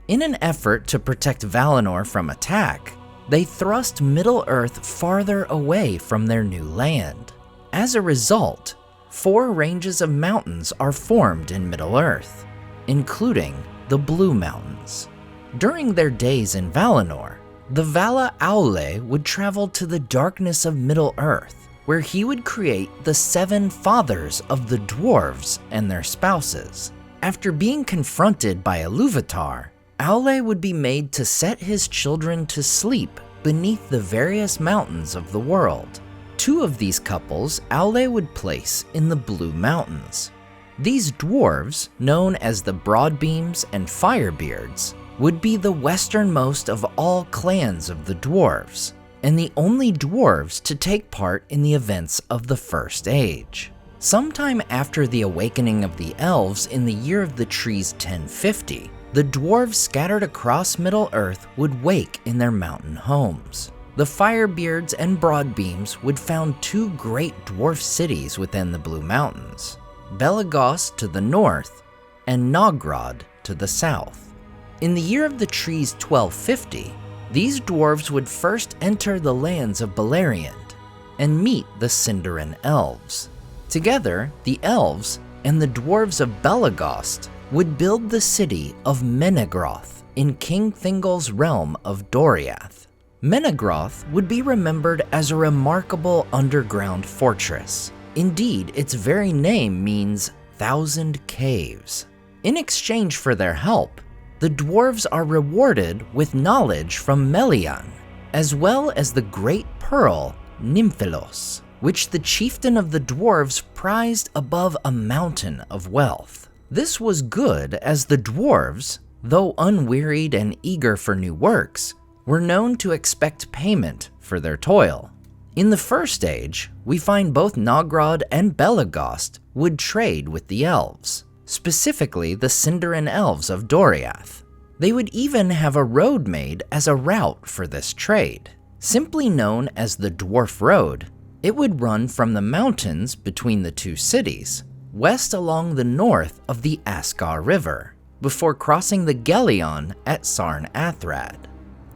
In an effort to protect Valinor from attack, they thrust Middle-earth farther away from their new land. As a result, 4 ranges of mountains are formed in Middle-earth, including the Blue Mountains. During their days in Valinor, the Vala Aule would travel to the darkness of Middle-earth, where he would create the 7 fathers of the dwarves and their spouses. After being confronted by Ilúvatar, Aule would be made to set his children to sleep beneath the various mountains of the world. 2 of these couples Aule would place in the Blue Mountains. These dwarves, known as the Broadbeams and Firebeards, would be the westernmost of all clans of the dwarves, and the only dwarves to take part in the events of the First Age. Sometime after the awakening of the elves in the year of the trees 1050, the dwarves scattered across Middle-earth would wake in their mountain homes. The Firebeards and Broadbeams would found 2 great dwarf cities within the Blue Mountains, Belagos to the north and Nogrod to the south. In the year of the trees 1250, these dwarves would first enter the lands of Beleriand and meet the Sindarin elves. Together, the elves and the dwarves of Belagost would build the city of Menegroth in King Thingol's realm of Doriath. Menegroth would be remembered as a remarkable underground fortress. Indeed, its very name means 1,000 caves. In exchange for their help, the dwarves are rewarded with knowledge from Melian, as well as the great pearl Nymphelos, which the chieftain of the dwarves prized above a mountain of wealth. This was good, as the dwarves, though unwearied and eager for new works, were known to expect payment for their toil. In the First Age, we find both Nogrod and Belagost would trade with the elves, specifically the Sindarin elves of Doriath. They would even have a road made as a route for this trade. Simply known as the Dwarf Road, it would run from the mountains between the 2 cities, west along the north of the Asgar River, before crossing the Gelion at Sarn Athrad.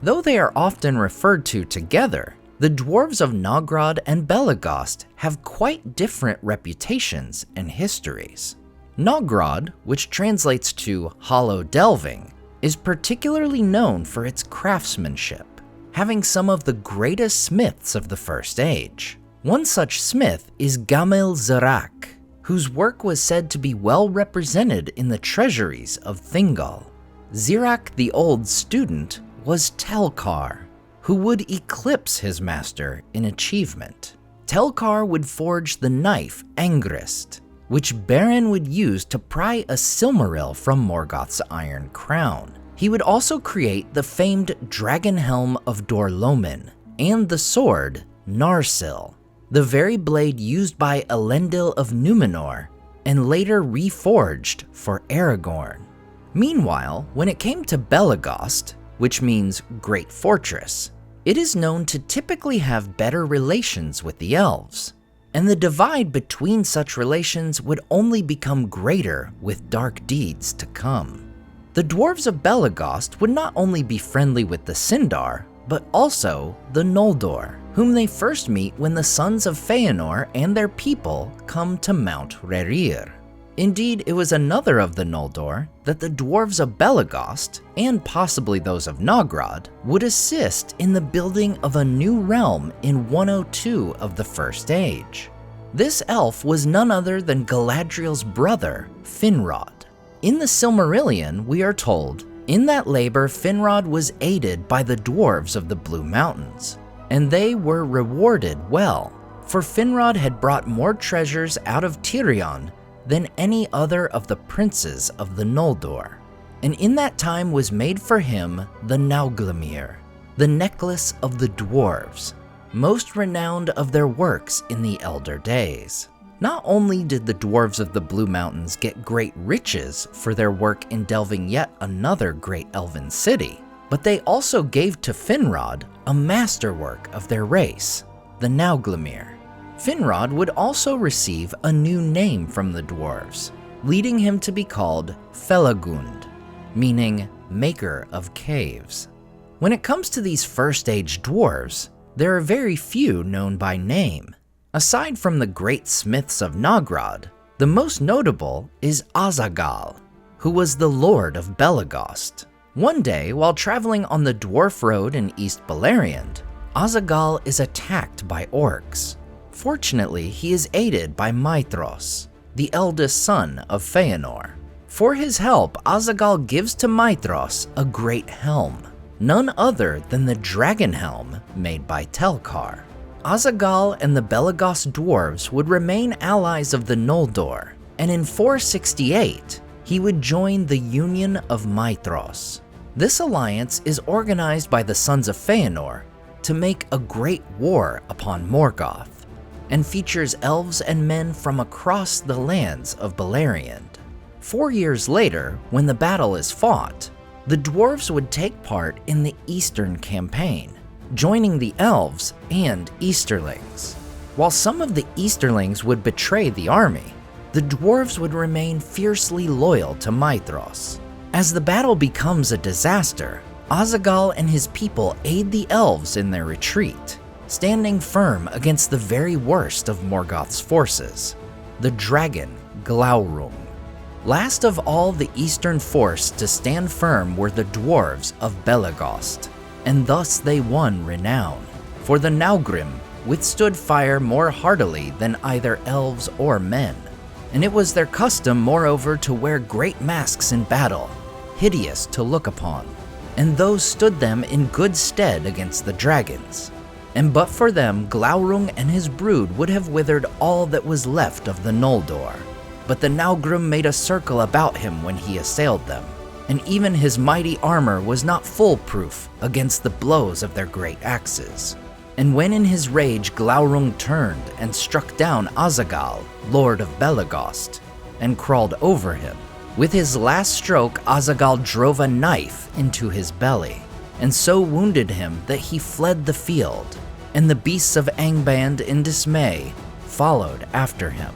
Though they are often referred to together, the dwarves of Nogrod and Belagost have quite different reputations and histories. Nogrod, which translates to hollow delving, is particularly known for its craftsmanship, having some of the greatest smiths of the First Age. One such smith is Gamel Zarak, whose work was said to be well represented in the treasuries of Thingol. Zirak the Old's student was Telkar, who would eclipse his master in achievement. Telkar would forge the knife Angrist, which Beren would use to pry a Silmaril from Morgoth's Iron Crown. He would also create the famed Dragon Helm of Dorlomin and the sword Narsil, the very blade used by Elendil of Numenor and later reforged for Aragorn. Meanwhile, when it came to Belegost, which means Great Fortress, it is known to typically have better relations with the elves, and the divide between such relations would only become greater with dark deeds to come. The dwarves of Belegost would not only be friendly with the Sindar, but also the Noldor, whom they first meet when the sons of Feanor and their people come to Mount Rerir. Indeed, it was another of the Noldor that the dwarves of Belegost, and possibly those of Nogrod, would assist in the building of a new realm in 102 of the First Age. This elf was none other than Galadriel's brother, Finrod. In the Silmarillion, we are told, in that labor Finrod was aided by the dwarves of the Blue Mountains, and they were rewarded well, for Finrod had brought more treasures out of Tirion than any other of the princes of the Noldor, and in that time was made for him the Nauglamir, the necklace of the dwarves, most renowned of their works in the elder days. Not only did the dwarves of the Blue Mountains get great riches for their work in delving yet another great elven city, but they also gave to Finrod a masterwork of their race, the Nauglamir. Finrod would also receive a new name from the dwarves, leading him to be called Felagund, meaning maker of caves. When it comes to these First Age dwarves, there are very few known by name. Aside from the great smiths of Nogrod, the most notable is Azagal, who was the lord of Belegost. One day, while traveling on the Dwarf Road in East Beleriand, Azagal is attacked by orcs. Fortunately, he is aided by Maithros, the eldest son of Feanor. For his help, Azagal gives to Maithros a great helm, none other than the dragon helm made by Telkar. Azagal and the Belegost dwarves would remain allies of the Noldor, and in 468, he would join the Union of Maithros. This alliance is organized by the sons of Feanor to make a great war upon Morgoth, and features elves and men from across the lands of Beleriand. 4 years later, when the battle is fought, the dwarves would take part in the Eastern Campaign, joining the elves and Easterlings. While some of the Easterlings would betray the army, the dwarves would remain fiercely loyal to Maithros. As the battle becomes a disaster, Azagal and his people aid the elves in their retreat, standing firm against the very worst of Morgoth's forces, the dragon Glaurung. Last of all the eastern force to stand firm were the dwarves of Belegost, and thus they won renown, for the Naugrim withstood fire more heartily than either elves or men, and it was their custom moreover to wear great masks in battle, hideous to look upon, and those stood them in good stead against the dragons. And but for them, Glaurung and his brood would have withered all that was left of the Noldor. But the Naugrim made a circle about him when he assailed them, and even his mighty armor was not foolproof against the blows of their great axes. And when in his rage Glaurung turned and struck down Azagal, lord of Belegost, and crawled over him, with his last stroke Azagal drove a knife into his belly, and so wounded him that he fled the field, and the beasts of Angband in dismay followed after him.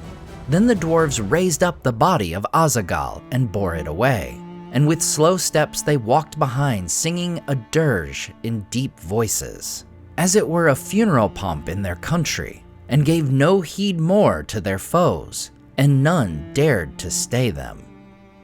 Then the dwarves raised up the body of Azagal and bore it away, and with slow steps they walked behind, singing a dirge in deep voices, as it were a funeral pomp in their country, and gave no heed more to their foes, and none dared to stay them.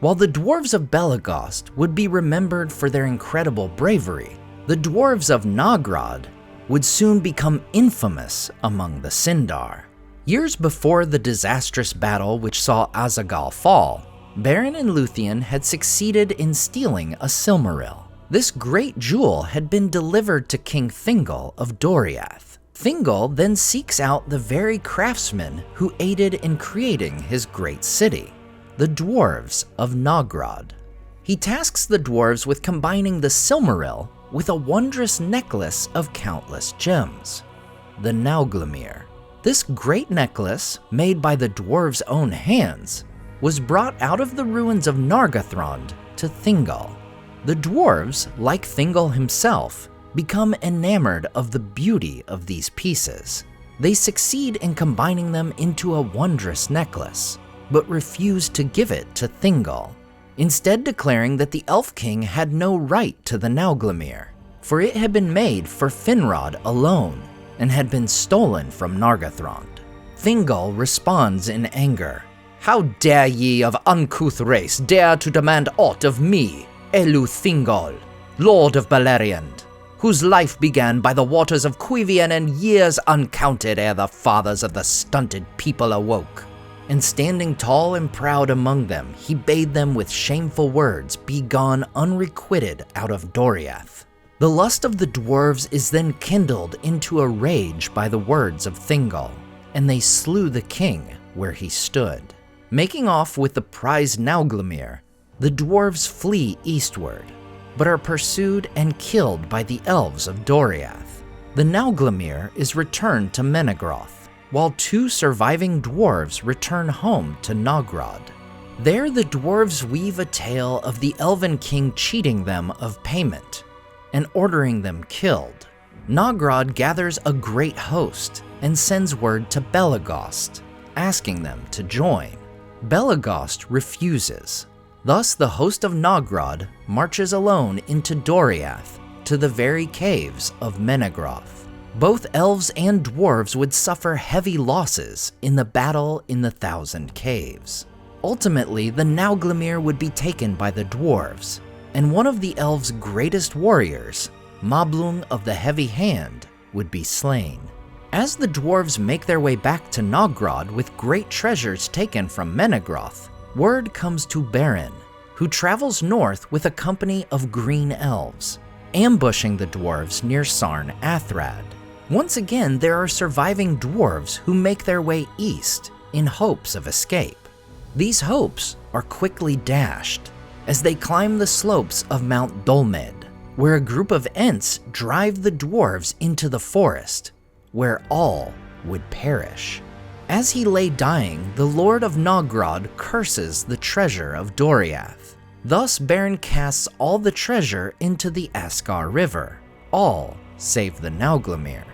While the dwarves of Belegost would be remembered for their incredible bravery, the dwarves of Nogrod would soon become infamous among the Sindar. Years before the disastrous battle which saw Azaghal fall, Beren and Luthien had succeeded in stealing a Silmaril. This great jewel had been delivered to King Thingol of Doriath. Thingol then seeks out the very craftsmen who aided in creating his great city, the dwarves of Nogrod. He tasks the dwarves with combining the Silmaril with a wondrous necklace of countless gems, the Nauglamir. This great necklace, made by the dwarves' own hands, was brought out of the ruins of Nargothrond to Thingol. The dwarves, like Thingol himself, become enamored of the beauty of these pieces. They succeed in combining them into a wondrous necklace, but refuse to give it to Thingol, instead declaring that the Elf King had no right to the Nauglamir, for it had been made for Finrod alone and had been stolen from Nargothrond. Thingol responds in anger. "How dare ye of uncouth race dare to demand aught of me, Elu Thingol, Lord of Beleriand, whose life began by the waters of Quivian and years uncounted ere the fathers of the stunted people awoke." And standing tall and proud among them, he bade them with shameful words be gone unrequited out of Doriath. The lust of the dwarves is then kindled into a rage by the words of Thingol, and they slew the king where he stood. Making off with the prized Nauglamir, the dwarves flee eastward, but are pursued and killed by the elves of Doriath. The Nauglamir is returned to Menegroth, while 2 surviving dwarves return home to Nogrod. There the dwarves weave a tale of the Elven King cheating them of payment and ordering them killed. Nogrod gathers a great host and sends word to Belegost, asking them to join. Belegost refuses. Thus the host of Nogrod marches alone into Doriath to the very caves of Menegroth. Both elves and dwarves would suffer heavy losses in the battle in the Thousand Caves. Ultimately, the Nauglamir would be taken by the dwarves, and one of the elves' greatest warriors, Mablung of the Heavy Hand, would be slain. As the dwarves make their way back to Nogrod with great treasures taken from Menegroth, word comes to Beren, who travels north with a company of green elves, ambushing the dwarves near Sarn Athrad. Once again, there are surviving dwarves who make their way east in hopes of escape. These hopes are quickly dashed as they climb the slopes of Mount Dolmed, where a group of Ents drive the dwarves into the forest, where all would perish. As he lay dying, the Lord of Nogrod curses the treasure of Doriath. Thus Beren casts all the treasure into the Asgar River, all save the Nauglamir.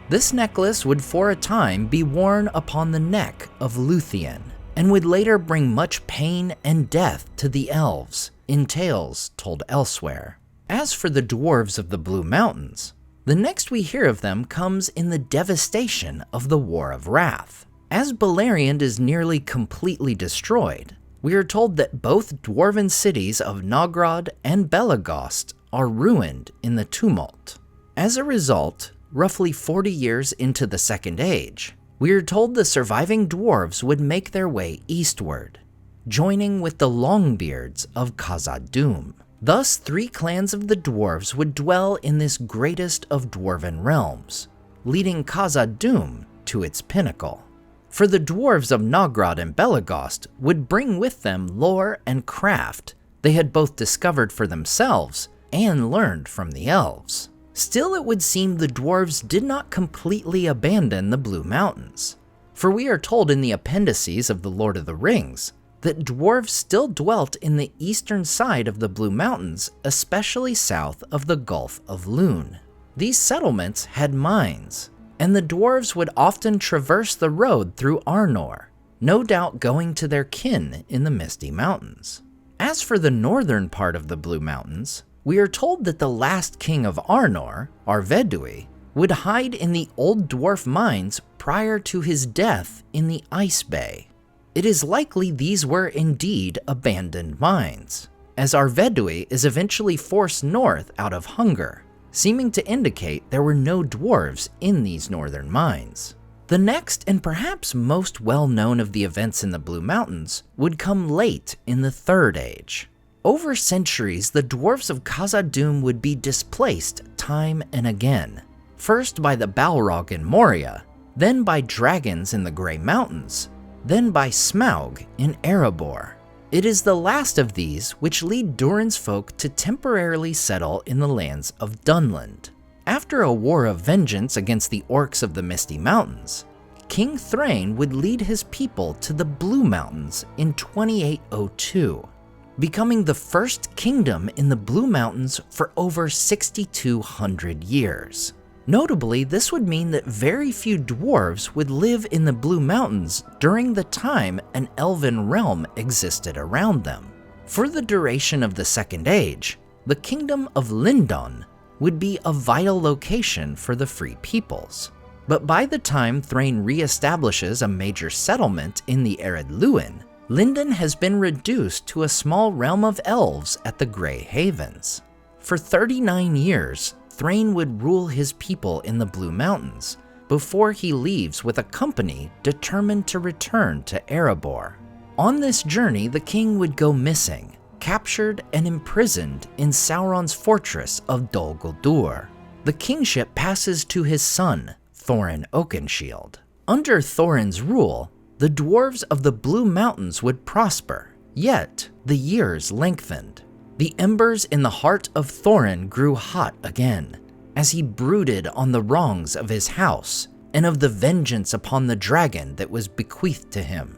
This necklace would for a time be worn upon the neck of Luthien, and would later bring much pain and death to the elves in tales told elsewhere. As for the dwarves of the Blue Mountains, the next we hear of them comes in the devastation of the War of Wrath. As Beleriand is nearly completely destroyed, we are told that both dwarven cities of Nogrod and Belegost are ruined in the tumult. As a result, roughly 40 years into the Second Age, we are told the surviving dwarves would make their way eastward, joining with the Longbeards of Khazad-dûm. Thus, 3 clans of the dwarves would dwell in this greatest of dwarven realms, leading Khazad-dûm to its pinnacle. For the dwarves of Nogrod and Belegost would bring with them lore and craft they had both discovered for themselves and learned from the elves. Still, it would seem the dwarves did not completely abandon the Blue Mountains, for we are told in the appendices of The Lord of the Rings that dwarves still dwelt in the eastern side of the Blue Mountains, especially south of the Gulf of Lune. These settlements had mines, and the dwarves would often traverse the road through Arnor, no doubt going to their kin in the Misty Mountains. As for the northern part of the Blue Mountains, we are told that the last king of Arnor, Arvedui, would hide in the old dwarf mines prior to his death in the Ice Bay. It is likely these were indeed abandoned mines, as Arvedui is eventually forced north out of hunger, seeming to indicate there were no dwarves in these northern mines. The next and perhaps most well-known of the events in the Blue Mountains would come late in the Third Age. Over centuries, the dwarves of Khazad-dûm would be displaced time and again, first by the Balrog in Moria, then by dragons in the Grey Mountains, then by Smaug in Erebor. It is the last of these which lead Durin's folk to temporarily settle in the lands of Dunland. After a war of vengeance against the orcs of the Misty Mountains, King Thrain would lead his people to the Blue Mountains in 2802, becoming the first kingdom in the Blue Mountains for over 6,200 years. Notably, this would mean that very few dwarves would live in the Blue Mountains during the time an elven realm existed around them. For the duration of the Second Age, the kingdom of Lindon would be a vital location for the Free Peoples. But by the time Thrain re-establishes a major settlement in the Ered Luin, Lindon has been reduced to a small realm of elves at the Grey Havens. For 39 years, Thrain would rule his people in the Blue Mountains before he leaves with a company determined to return to Erebor. On this journey, the king would go missing, captured and imprisoned in Sauron's fortress of Dol Guldur. The kingship passes to his son, Thorin Oakenshield. Under Thorin's rule, the dwarves of the Blue Mountains would prosper, yet the years lengthened. The embers in the heart of Thorin grew hot again, as he brooded on the wrongs of his house and of the vengeance upon the dragon that was bequeathed to him.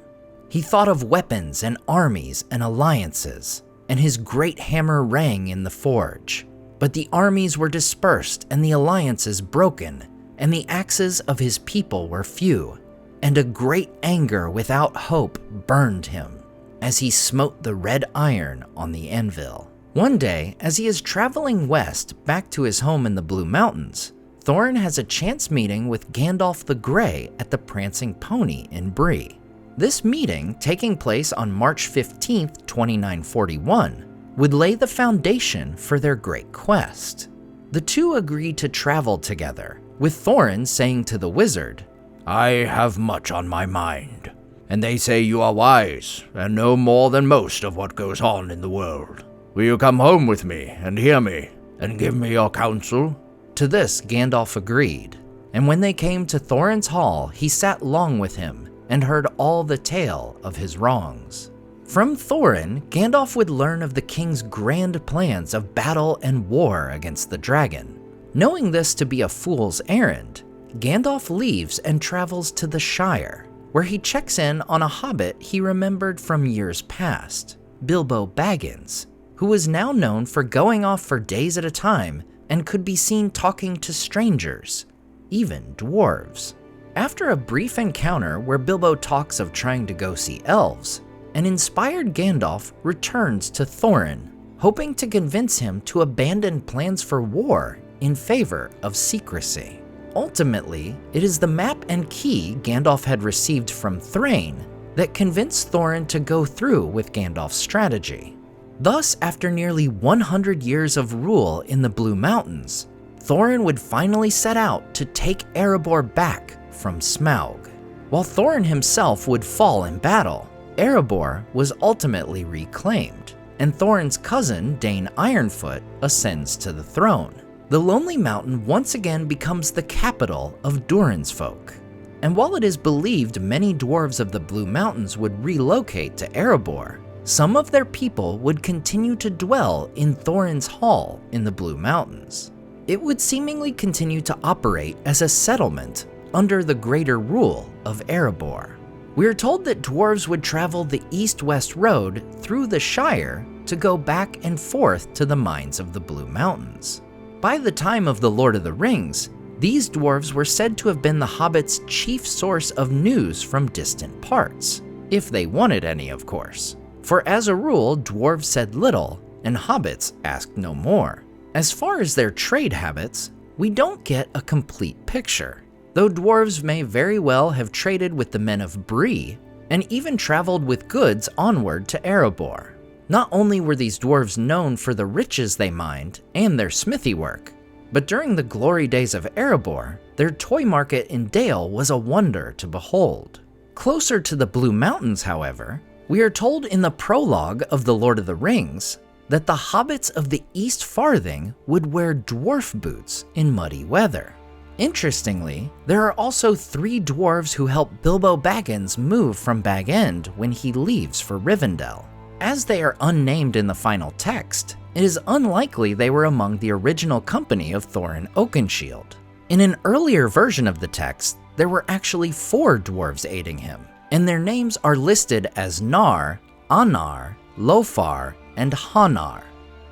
He thought of weapons and armies and alliances, and his great hammer rang in the forge. But the armies were dispersed and the alliances broken, and the axes of his people were few, and a great anger without hope burned him, as he smote the red iron on the anvil. One day, as he is traveling west back to his home in the Blue Mountains, Thorin has a chance meeting with Gandalf the Grey at the Prancing Pony in Bree. This meeting, taking place on March 15, 2941, would lay the foundation for their great quest. The two agree to travel together, with Thorin saying to the wizard, "I have much on my mind, and they say you are wise and know more than most of what goes on in the world. Will you come home with me and hear me, and give me your counsel?" To this Gandalf agreed, and when they came to Thorin's hall, he sat long with him and heard all the tale of his wrongs. From Thorin, Gandalf would learn of the king's grand plans of battle and war against the dragon. Knowing this to be a fool's errand, Gandalf leaves and travels to the Shire, where he checks in on a hobbit he remembered from years past, Bilbo Baggins, who was now known for going off for days at a time and could be seen talking to strangers, even dwarves. After a brief encounter where Bilbo talks of trying to go see elves, an inspired Gandalf returns to Thorin, hoping to convince him to abandon plans for war in favor of secrecy. Ultimately, it is the map and key Gandalf had received from Thrain that convinced Thorin to go through with Gandalf's strategy. Thus, after nearly 100 years of rule in the Blue Mountains, Thorin would finally set out to take Erebor back from Smaug. While Thorin himself would fall in battle, Erebor was ultimately reclaimed, and Thorin's cousin, Dane Ironfoot, ascends to the throne. The Lonely Mountain once again becomes the capital of Durin's folk. And while it is believed many dwarves of the Blue Mountains would relocate to Erebor, some of their people would continue to dwell in Thorin's Hall in the Blue Mountains. It would seemingly continue to operate as a settlement under the greater rule of Erebor. We are told that dwarves would travel the east-west road through the Shire to go back and forth to the mines of the Blue Mountains. By the time of The Lord of the Rings, these dwarves were said to have been the hobbits' chief source of news from distant parts, if they wanted any, of course. For as a rule, dwarves said little, and hobbits asked no more. As far as their trade habits, we don't get a complete picture, though dwarves may very well have traded with the men of Bree and even traveled with goods onward to Erebor. Not only were these dwarves known for the riches they mined and their smithy work, but during the glory days of Erebor, their toy market in Dale was a wonder to behold. Closer to the Blue Mountains, however, we are told in the prologue of The Lord of the Rings that the hobbits of the East Farthing would wear dwarf boots in muddy weather. Interestingly, there are also 3 dwarves who help Bilbo Baggins move from Bag End when he leaves for Rivendell. As they are unnamed in the final text, it is unlikely they were among the original company of Thorin Oakenshield. In an earlier version of the text, there were actually 4 dwarves aiding him, and their names are listed as Nar, Anar, Lofar, and Hanar.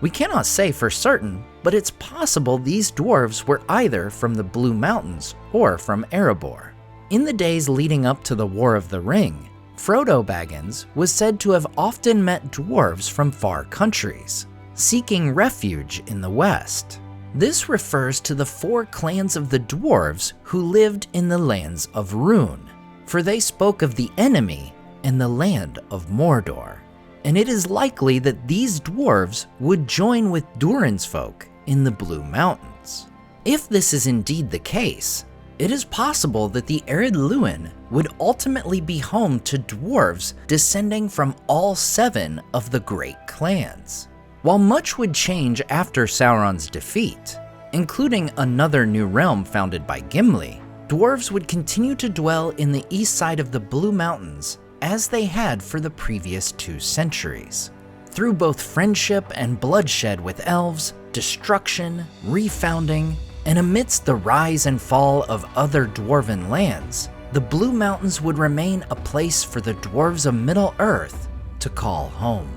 We cannot say for certain, but it's possible these dwarves were either from the Blue Mountains or from Erebor. In the days leading up to the War of the Ring, Frodo Baggins was said to have often met dwarves from far countries, seeking refuge in the West. This refers to the 4 clans of the dwarves who lived in the lands of Rhûn, for they spoke of the enemy and the land of Mordor. And it is likely that these dwarves would join with Durin's folk in the Blue Mountains. If this is indeed the case, it is possible that the Ered Luin would ultimately be home to dwarves descending from all 7 of the great clans. While much would change after Sauron's defeat, including another new realm founded by Gimli, dwarves would continue to dwell in the east side of the Blue Mountains as they had for the previous 2 centuries. Through both friendship and bloodshed with elves, destruction, refounding, and amidst the rise and fall of other dwarven lands, the Blue Mountains would remain a place for the dwarves of Middle-earth to call home.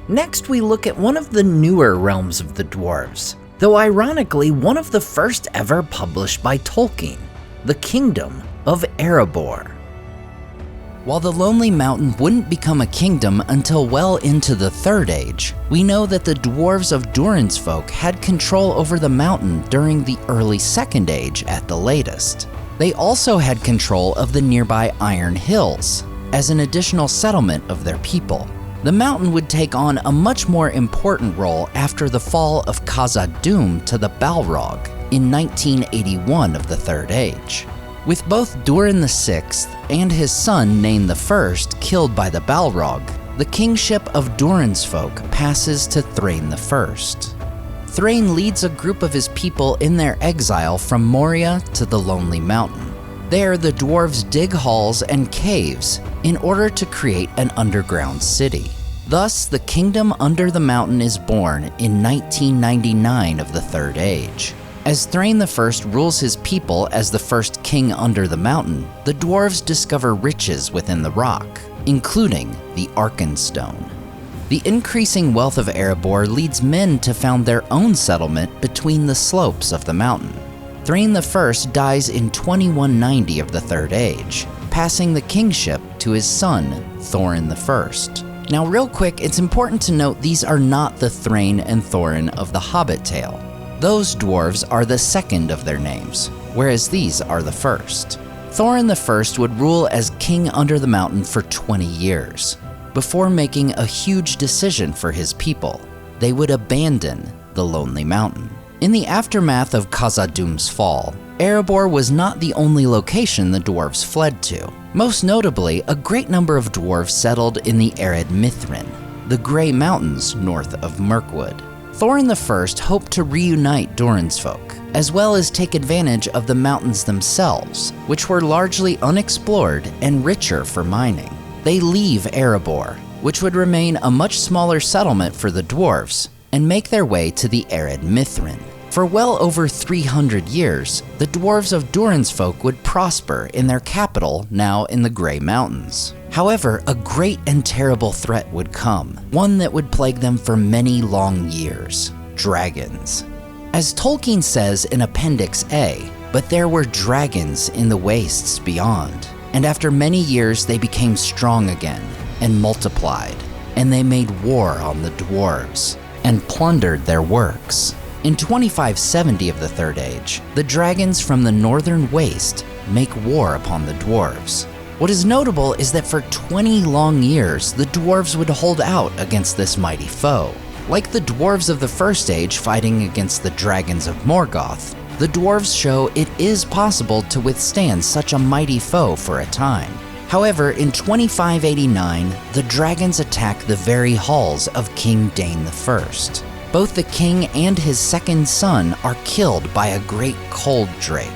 Next, we look at one of the newer realms of the dwarves, though ironically one of the first ever published by Tolkien, the Kingdom of Erebor. While the Lonely Mountain wouldn't become a kingdom until well into the Third Age, we know that the dwarves of Durin's folk had control over the mountain during the early Second Age at the latest. They also had control of the nearby Iron Hills, as an additional settlement of their people. The mountain would take on a much more important role after the fall of Khazad-dûm to the Balrog in 1981 of the Third Age. With both Durin VI and his son Nain I killed by the Balrog, the kingship of Durin's folk passes to Thrain I. Thrain leads a group of his people in their exile from Moria to the Lonely Mountain. There, the dwarves dig halls and caves in order to create an underground city. Thus, the kingdom under the mountain is born in 1999 of the Third Age. As Thrain I rules his people as the first king under the mountain, the dwarves discover riches within the rock, including the Arkenstone. The increasing wealth of Erebor leads men to found their own settlement between the slopes of the mountain. Thrain I dies in 2190 of the Third Age, passing the kingship to his son, Thorin I. Now real quick, it's important to note these are not the Thrain and Thorin of the Hobbit tale. Those dwarves are the second of their names, whereas these are the first. Thorin I would rule as king under the mountain for 20 years, before making a huge decision for his people. They would abandon the Lonely Mountain. In the aftermath of Khazad-dûm's fall, Erebor was not the only location the dwarves fled to. Most notably, a great number of dwarves settled in the Ered Mithrin, the Grey Mountains north of Mirkwood. Thorin I hoped to reunite Durin's folk, as well as take advantage of the mountains themselves, which were largely unexplored and richer for mining. They leave Erebor, which would remain a much smaller settlement for the dwarves, and make their way to the Ered Mithrin. For well over 300 years, the dwarves of Durin's folk would prosper in their capital, now in the Grey Mountains. However, a great and terrible threat would come, one that would plague them for many long years: dragons. As Tolkien says in Appendix A, but there were dragons in the wastes beyond, and after many years they became strong again and multiplied, and they made war on the dwarves and plundered their works. In 2570 of the Third Age, the dragons from the northern waste make war upon the dwarves. What is notable is that for 20 long years, the dwarves would hold out against this mighty foe. Like the dwarves of the First Age fighting against the dragons of Morgoth, the dwarves show it is possible to withstand such a mighty foe for a time. However, in 2589, the dragons attack the very halls of King Dain I. Both the king and his second son are killed by a great cold drake.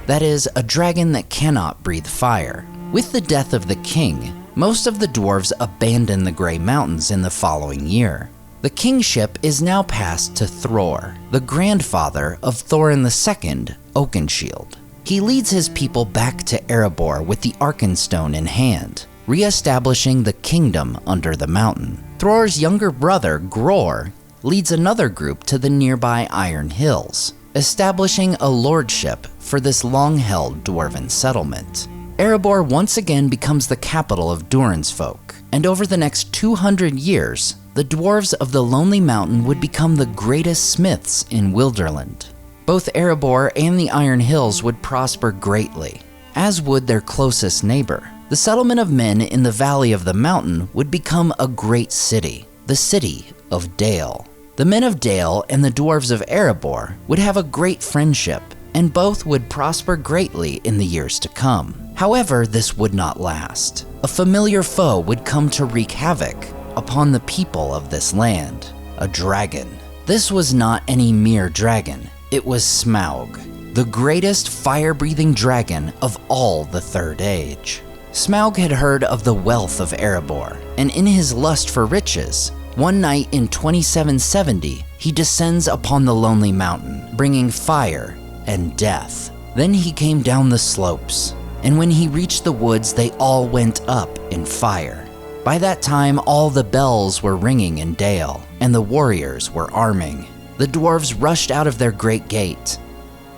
That is, a dragon that cannot breathe fire. With the death of the king, most of the dwarves abandon the Grey Mountains in the following year. The kingship is now passed to Thror, the grandfather of Thorin II, Oakenshield. He leads his people back to Erebor with the Arkenstone in hand, re-establishing the kingdom under the mountain. Thror's younger brother, Gror, leads another group to the nearby Iron Hills, establishing a lordship for this long-held dwarven settlement. Erebor once again becomes the capital of Durin's folk, and over the next 200 years, the dwarves of the Lonely Mountain would become the greatest smiths in Wilderland. Both Erebor and the Iron Hills would prosper greatly, as would their closest neighbor. The settlement of men in the valley of the mountain would become a great city, the city of Dale. The men of Dale and the dwarves of Erebor would have a great friendship, and both would prosper greatly in the years to come. However, this would not last. A familiar foe would come to wreak havoc upon the people of this land, a dragon. This was not any mere dragon, it was Smaug, the greatest fire-breathing dragon of all the Third Age. Smaug had heard of the wealth of Erebor, and in his lust for riches, one night in 2770, he descends upon the Lonely Mountain, bringing fire and death. Then he came down the slopes, and when he reached the woods, they all went up in fire. By that time, all the bells were ringing in Dale, and the warriors were arming. The dwarves rushed out of their great gate,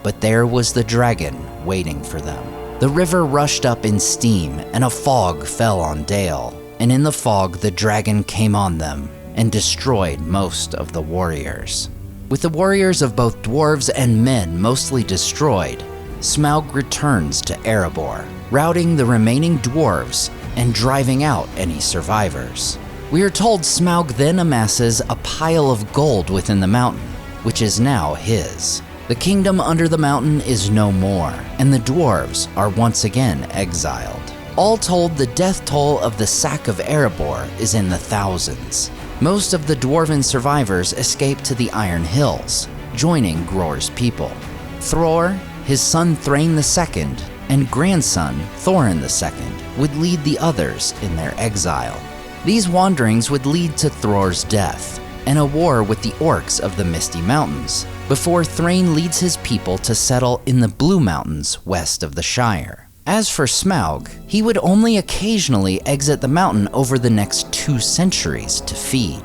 but there was the dragon waiting for them. The river rushed up in steam, and a fog fell on Dale, and in the fog the dragon came on them and destroyed most of the warriors. With the warriors of both dwarves and men mostly destroyed, Smaug returns to Erebor, routing the remaining dwarves and driving out any survivors. We are told Smaug then amasses a pile of gold within the mountain, which is now his. The kingdom under the mountain is no more, and the dwarves are once again exiled. All told, the death toll of the sack of Erebor is in the thousands. Most of the dwarven survivors escape to the Iron Hills, joining Gror's people. Thror, his son Thrain II, and grandson Thorin II would lead the others in their exile. These wanderings would lead to Thror's death and a war with the orcs of the Misty Mountains, before Thrain leads his people to settle in the Blue Mountains west of the Shire. As for Smaug, he would only occasionally exit the mountain over the next 2 centuries to feed.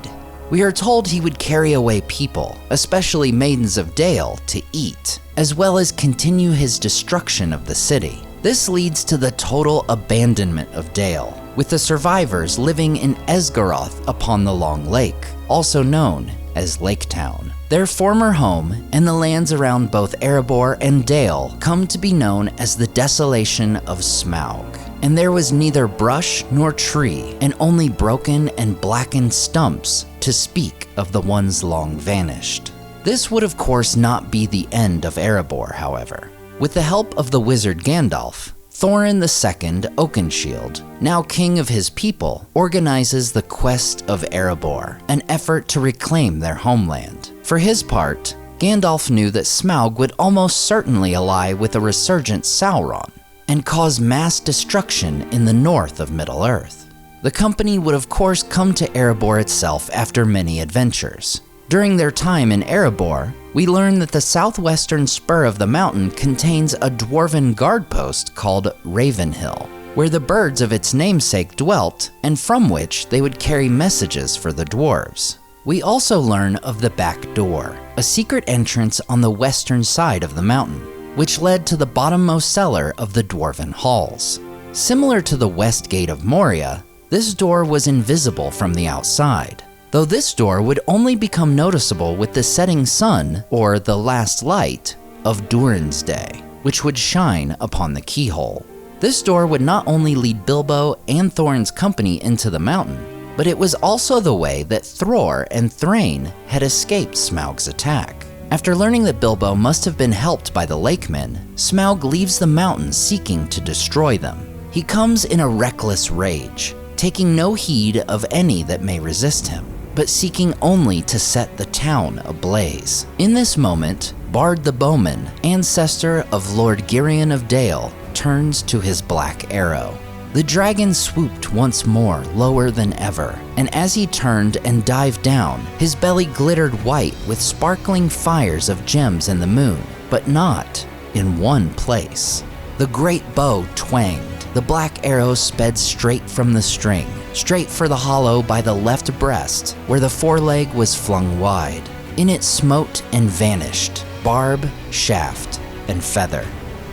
We are told he would carry away people, especially maidens of Dale, to eat, as well as continue his destruction of the city. This leads to the total abandonment of Dale, with the survivors living in Esgaroth upon the Long Lake, also known as Laketown. Their former home and the lands around both Erebor and Dale come to be known as the Desolation of Smaug. And there was neither brush nor tree, and only broken and blackened stumps to speak of the ones long vanished. This would of course not be the end of Erebor, however. With the help of the wizard Gandalf, Thorin II Oakenshield, now king of his people, organizes the Quest of Erebor, an effort to reclaim their homeland. For his part, Gandalf knew that Smaug would almost certainly ally with a resurgent Sauron and cause mass destruction in the north of Middle-earth. The company would of course come to Erebor itself after many adventures. During their time in Erebor, we learn that the southwestern spur of the mountain contains a dwarven guard post called Ravenhill, where the birds of its namesake dwelt, and from which they would carry messages for the dwarves. We also learn of the back door, a secret entrance on the western side of the mountain, which led to the bottommost cellar of the dwarven halls. Similar to the west gate of Moria, this door was invisible from the outside, though this door would only become noticeable with the setting sun, or the last light, of Durin's day, which would shine upon the keyhole. This door would not only lead Bilbo and Thorin's company into the mountain, but it was also the way that Thror and Thrain had escaped Smaug's attack. After learning that Bilbo must have been helped by the Lakemen, Smaug leaves the mountain seeking to destroy them. He comes in a reckless rage, taking no heed of any that may resist him, but seeking only to set the town ablaze. In this moment, Bard the Bowman, ancestor of Lord Girion of Dale, turns to his black arrow. The dragon swooped once more lower than ever, and as he turned and dived down, his belly glittered white with sparkling fires of gems in the moon, but not in one place. The great bow twanged. The black arrow sped straight from the string, straight for the hollow by the left breast, where the foreleg was flung wide. In it smote and vanished, barb, shaft, and feather.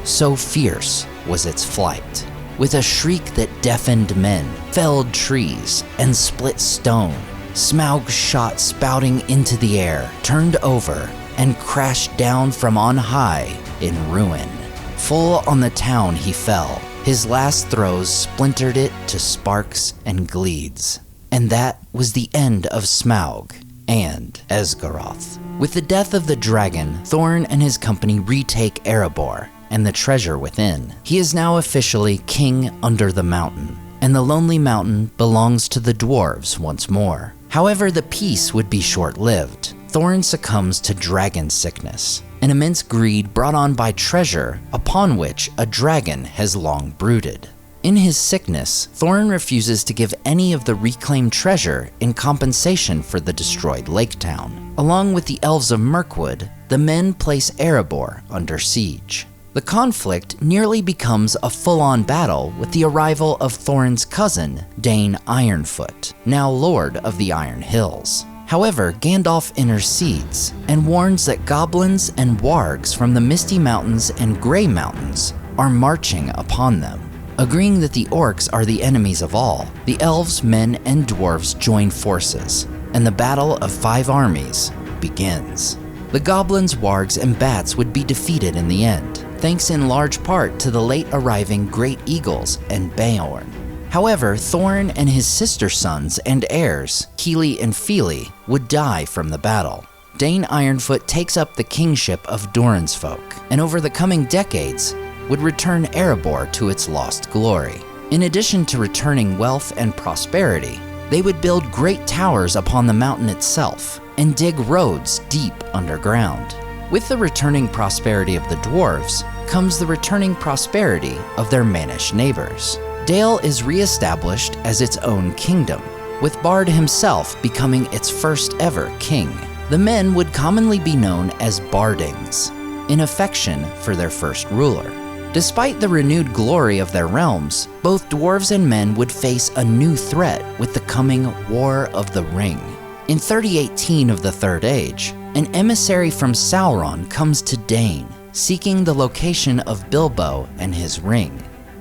So fierce was its flight. With a shriek that deafened men, felled trees, and split stone, Smaug shot spouting into the air, turned over, and crashed down from on high in ruin. Full on the town he fell. His last throws splintered it to sparks and gleeds. And that was the end of Smaug and Esgaroth. With the death of the dragon, Thorin and his company retake Erebor and the treasure within. He is now officially king under the mountain, and the Lonely Mountain belongs to the dwarves once more. However, the peace would be short-lived. Thorin succumbs to dragon sickness, an immense greed brought on by treasure upon which a dragon has long brooded. In his sickness, Thorin refuses to give any of the reclaimed treasure in compensation for the destroyed lake town. Along with the elves of Mirkwood, the men place Erebor under siege. The conflict nearly becomes a full-on battle with the arrival of Thorin's cousin, Dane Ironfoot, now Lord of the Iron Hills. However, Gandalf intercedes and warns that goblins and wargs from the Misty Mountains and Grey Mountains are marching upon them. Agreeing that the orcs are the enemies of all, the elves, men, and dwarves join forces, and the Battle of 5 Armies begins. The goblins, wargs, and bats would be defeated in the end, thanks in large part to the late arriving Great Eagles and Beorn. However, Thorin and his sister sons and heirs, Kili and Fili, would die from the battle. Dane Ironfoot takes up the kingship of Doran's folk, and over the coming decades, would return Erebor to its lost glory. In addition to returning wealth and prosperity, they would build great towers upon the mountain itself, and dig roads deep underground. With the returning prosperity of the dwarves, comes the returning prosperity of their mannish neighbors. Dale is re-established as its own kingdom, with Bard himself becoming its first ever king. The men would commonly be known as Bardings, in affection for their first ruler. Despite the renewed glory of their realms, both dwarves and men would face a new threat with the coming War of the Ring. In 3018 of the Third Age, an emissary from Sauron comes to Dane, seeking the location of Bilbo and his ring.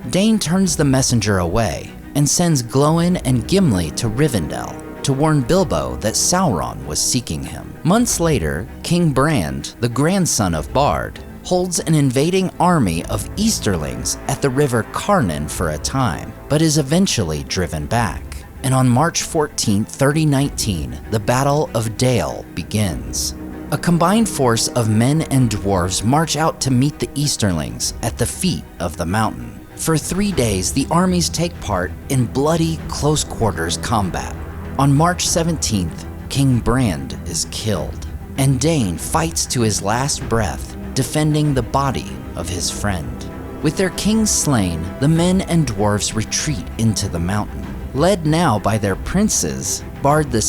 Dane turns the messenger away and sends Glóin and Gimli to Rivendell to warn Bilbo that Sauron was seeking him. Months later, King Brand, the grandson of Bard, holds an invading army of Easterlings at the river Carnan for a time, but is eventually driven back. And on March 14, 3019, the Battle of Dale begins. A combined force of men and dwarves march out to meet the Easterlings at the feet of the mountain. For 3 days, the armies take part in bloody, close-quarters combat. On March 17th, King Brand is killed, and Dane fights to his last breath, defending the body of his friend. With their king slain, the men and dwarves retreat into the mountain. Led now by their princes, Bard II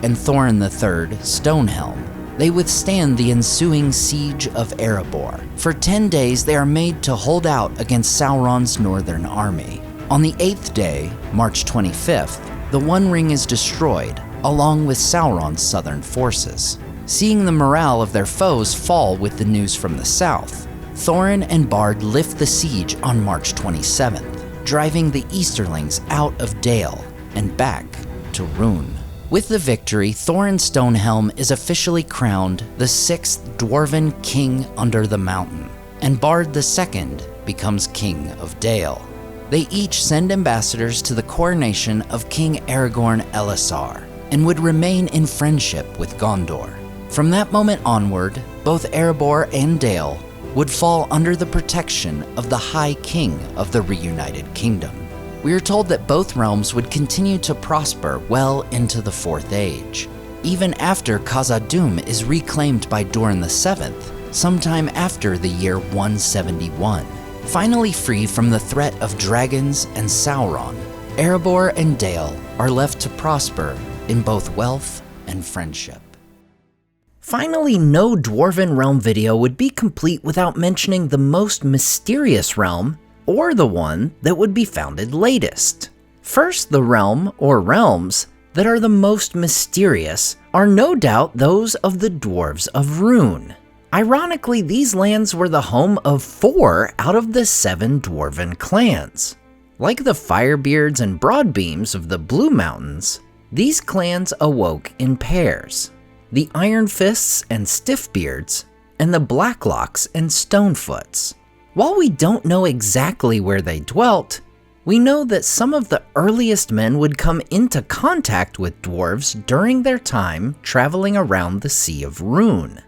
and Thorin III Stonehelm, they withstand the ensuing siege of Erebor. For 10 days, they are made to hold out against Sauron's northern army. On the 8th day, March 25th, the One Ring is destroyed, along with Sauron's southern forces. Seeing the morale of their foes fall with the news from the south, Thorin and Bard lift the siege on March 27th, driving the Easterlings out of Dale and back to Rhûn. With the victory, Thorin Stonehelm is officially crowned the 6th Dwarven King under the mountain, and Bard II becomes King of Dale. They each send ambassadors to the coronation of King Aragorn Elessar and would remain in friendship with Gondor. From that moment onward, both Erebor and Dale would fall under the protection of the High King of the reunited kingdom. We are told that both realms would continue to prosper well into the Fourth Age, even after Khazad-dûm is reclaimed by Durin VII, sometime after the year 171. Finally free from the threat of dragons and Sauron, Erebor and Dale are left to prosper in both wealth and friendship. Finally, no Dwarven realm video would be complete without mentioning the most mysterious realm, or the one that would be founded latest. First, the realm, or realms, that are the most mysterious are no doubt those of the Dwarves of Rhûn. Ironically, these lands were the home of 4 out of the 7 Dwarven clans. Like the Firebeards and Broadbeams of the Blue Mountains, these clans awoke in pairs. The Iron Fists and Stiffbeards, and the Blacklocks and Stonefoots. While we don't know exactly where they dwelt, we know that some of the earliest men would come into contact with dwarves during their time traveling around the Sea of Rhûn.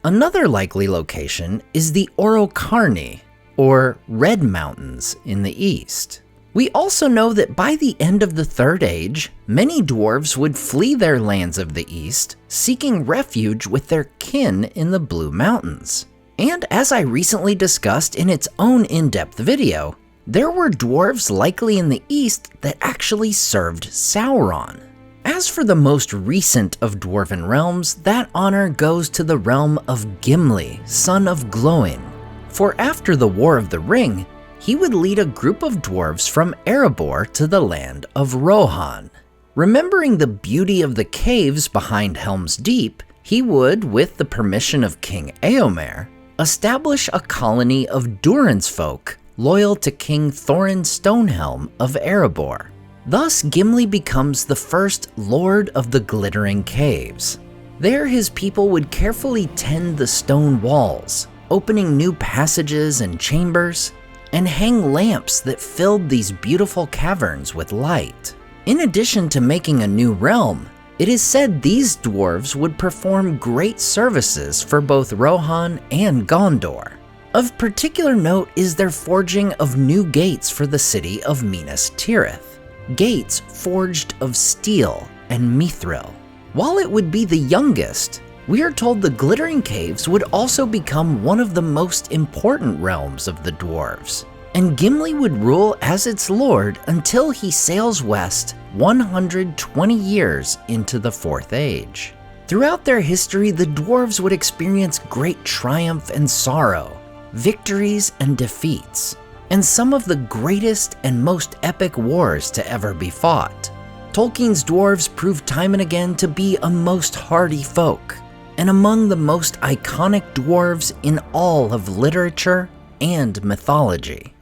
Another likely location is the Orocarni, or Red Mountains in the east. We also know that by the end of the Third Age, many dwarves would flee their lands of the east, seeking refuge with their kin in the Blue Mountains. And as I recently discussed in its own in-depth video, there were dwarves likely in the east that actually served Sauron. As for the most recent of Dwarven realms, that honor goes to the realm of Gimli, son of Glóin. For after the War of the Ring, he would lead a group of dwarves from Erebor to the land of Rohan. Remembering the beauty of the caves behind Helm's Deep, he would, with the permission of King Éomer, establish a colony of Durin's folk loyal to King Thorin Stonehelm of Erebor. Thus, Gimli becomes the first Lord of the Glittering Caves. There, his people would carefully tend the stone walls, opening new passages and chambers, and hang lamps that filled these beautiful caverns with light. In addition to making a new realm, it is said these dwarves would perform great services for both Rohan and Gondor. Of particular note is their forging of new gates for the city of Minas Tirith, gates forged of steel and mithril. While it would be the youngest, we are told the Glittering Caves would also become one of the most important realms of the dwarves, and Gimli would rule as its lord until he sails west 120 years into the Fourth Age. Throughout their history, the dwarves would experience great triumph and sorrow, victories and defeats, and some of the greatest and most epic wars to ever be fought. Tolkien's dwarves proved time and again to be a most hardy folk, and among the most iconic dwarves in all of literature and mythology.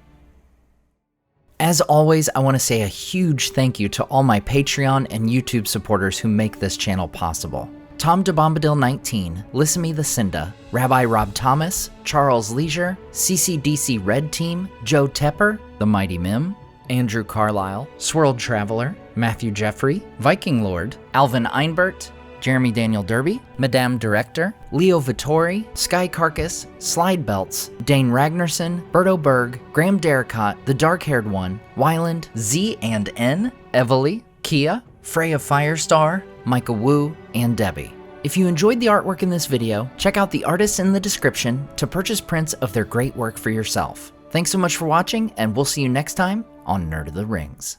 As always, I want to say a huge thank you to all my Patreon and YouTube supporters who make this channel possible. Tom DeBombadil 19, Lissamy the Cinda, Rabbi Rob Thomas, Charles Leisure, CCDC Red Team, Joe Tepper, The Mighty Mim, Andrew Carlisle, Swirled Traveler, Matthew Jeffrey, Viking Lord, Alvin Einbert, Jeremy Daniel Derby, Madame Director, Leo Vittori, Sky Carcass, Slide Belts, Dane Ragnarsson, Berto Berg, Graham Derricott, The Dark-Haired One, Wyland, Z and N, Evely, Kia, Freya Firestar, Micah Wu, and Debbie. If you enjoyed the artwork in this video, check out the artists in the description to purchase prints of their great work for yourself. Thanks so much for watching, and we'll see you next time on Nerd of the Rings.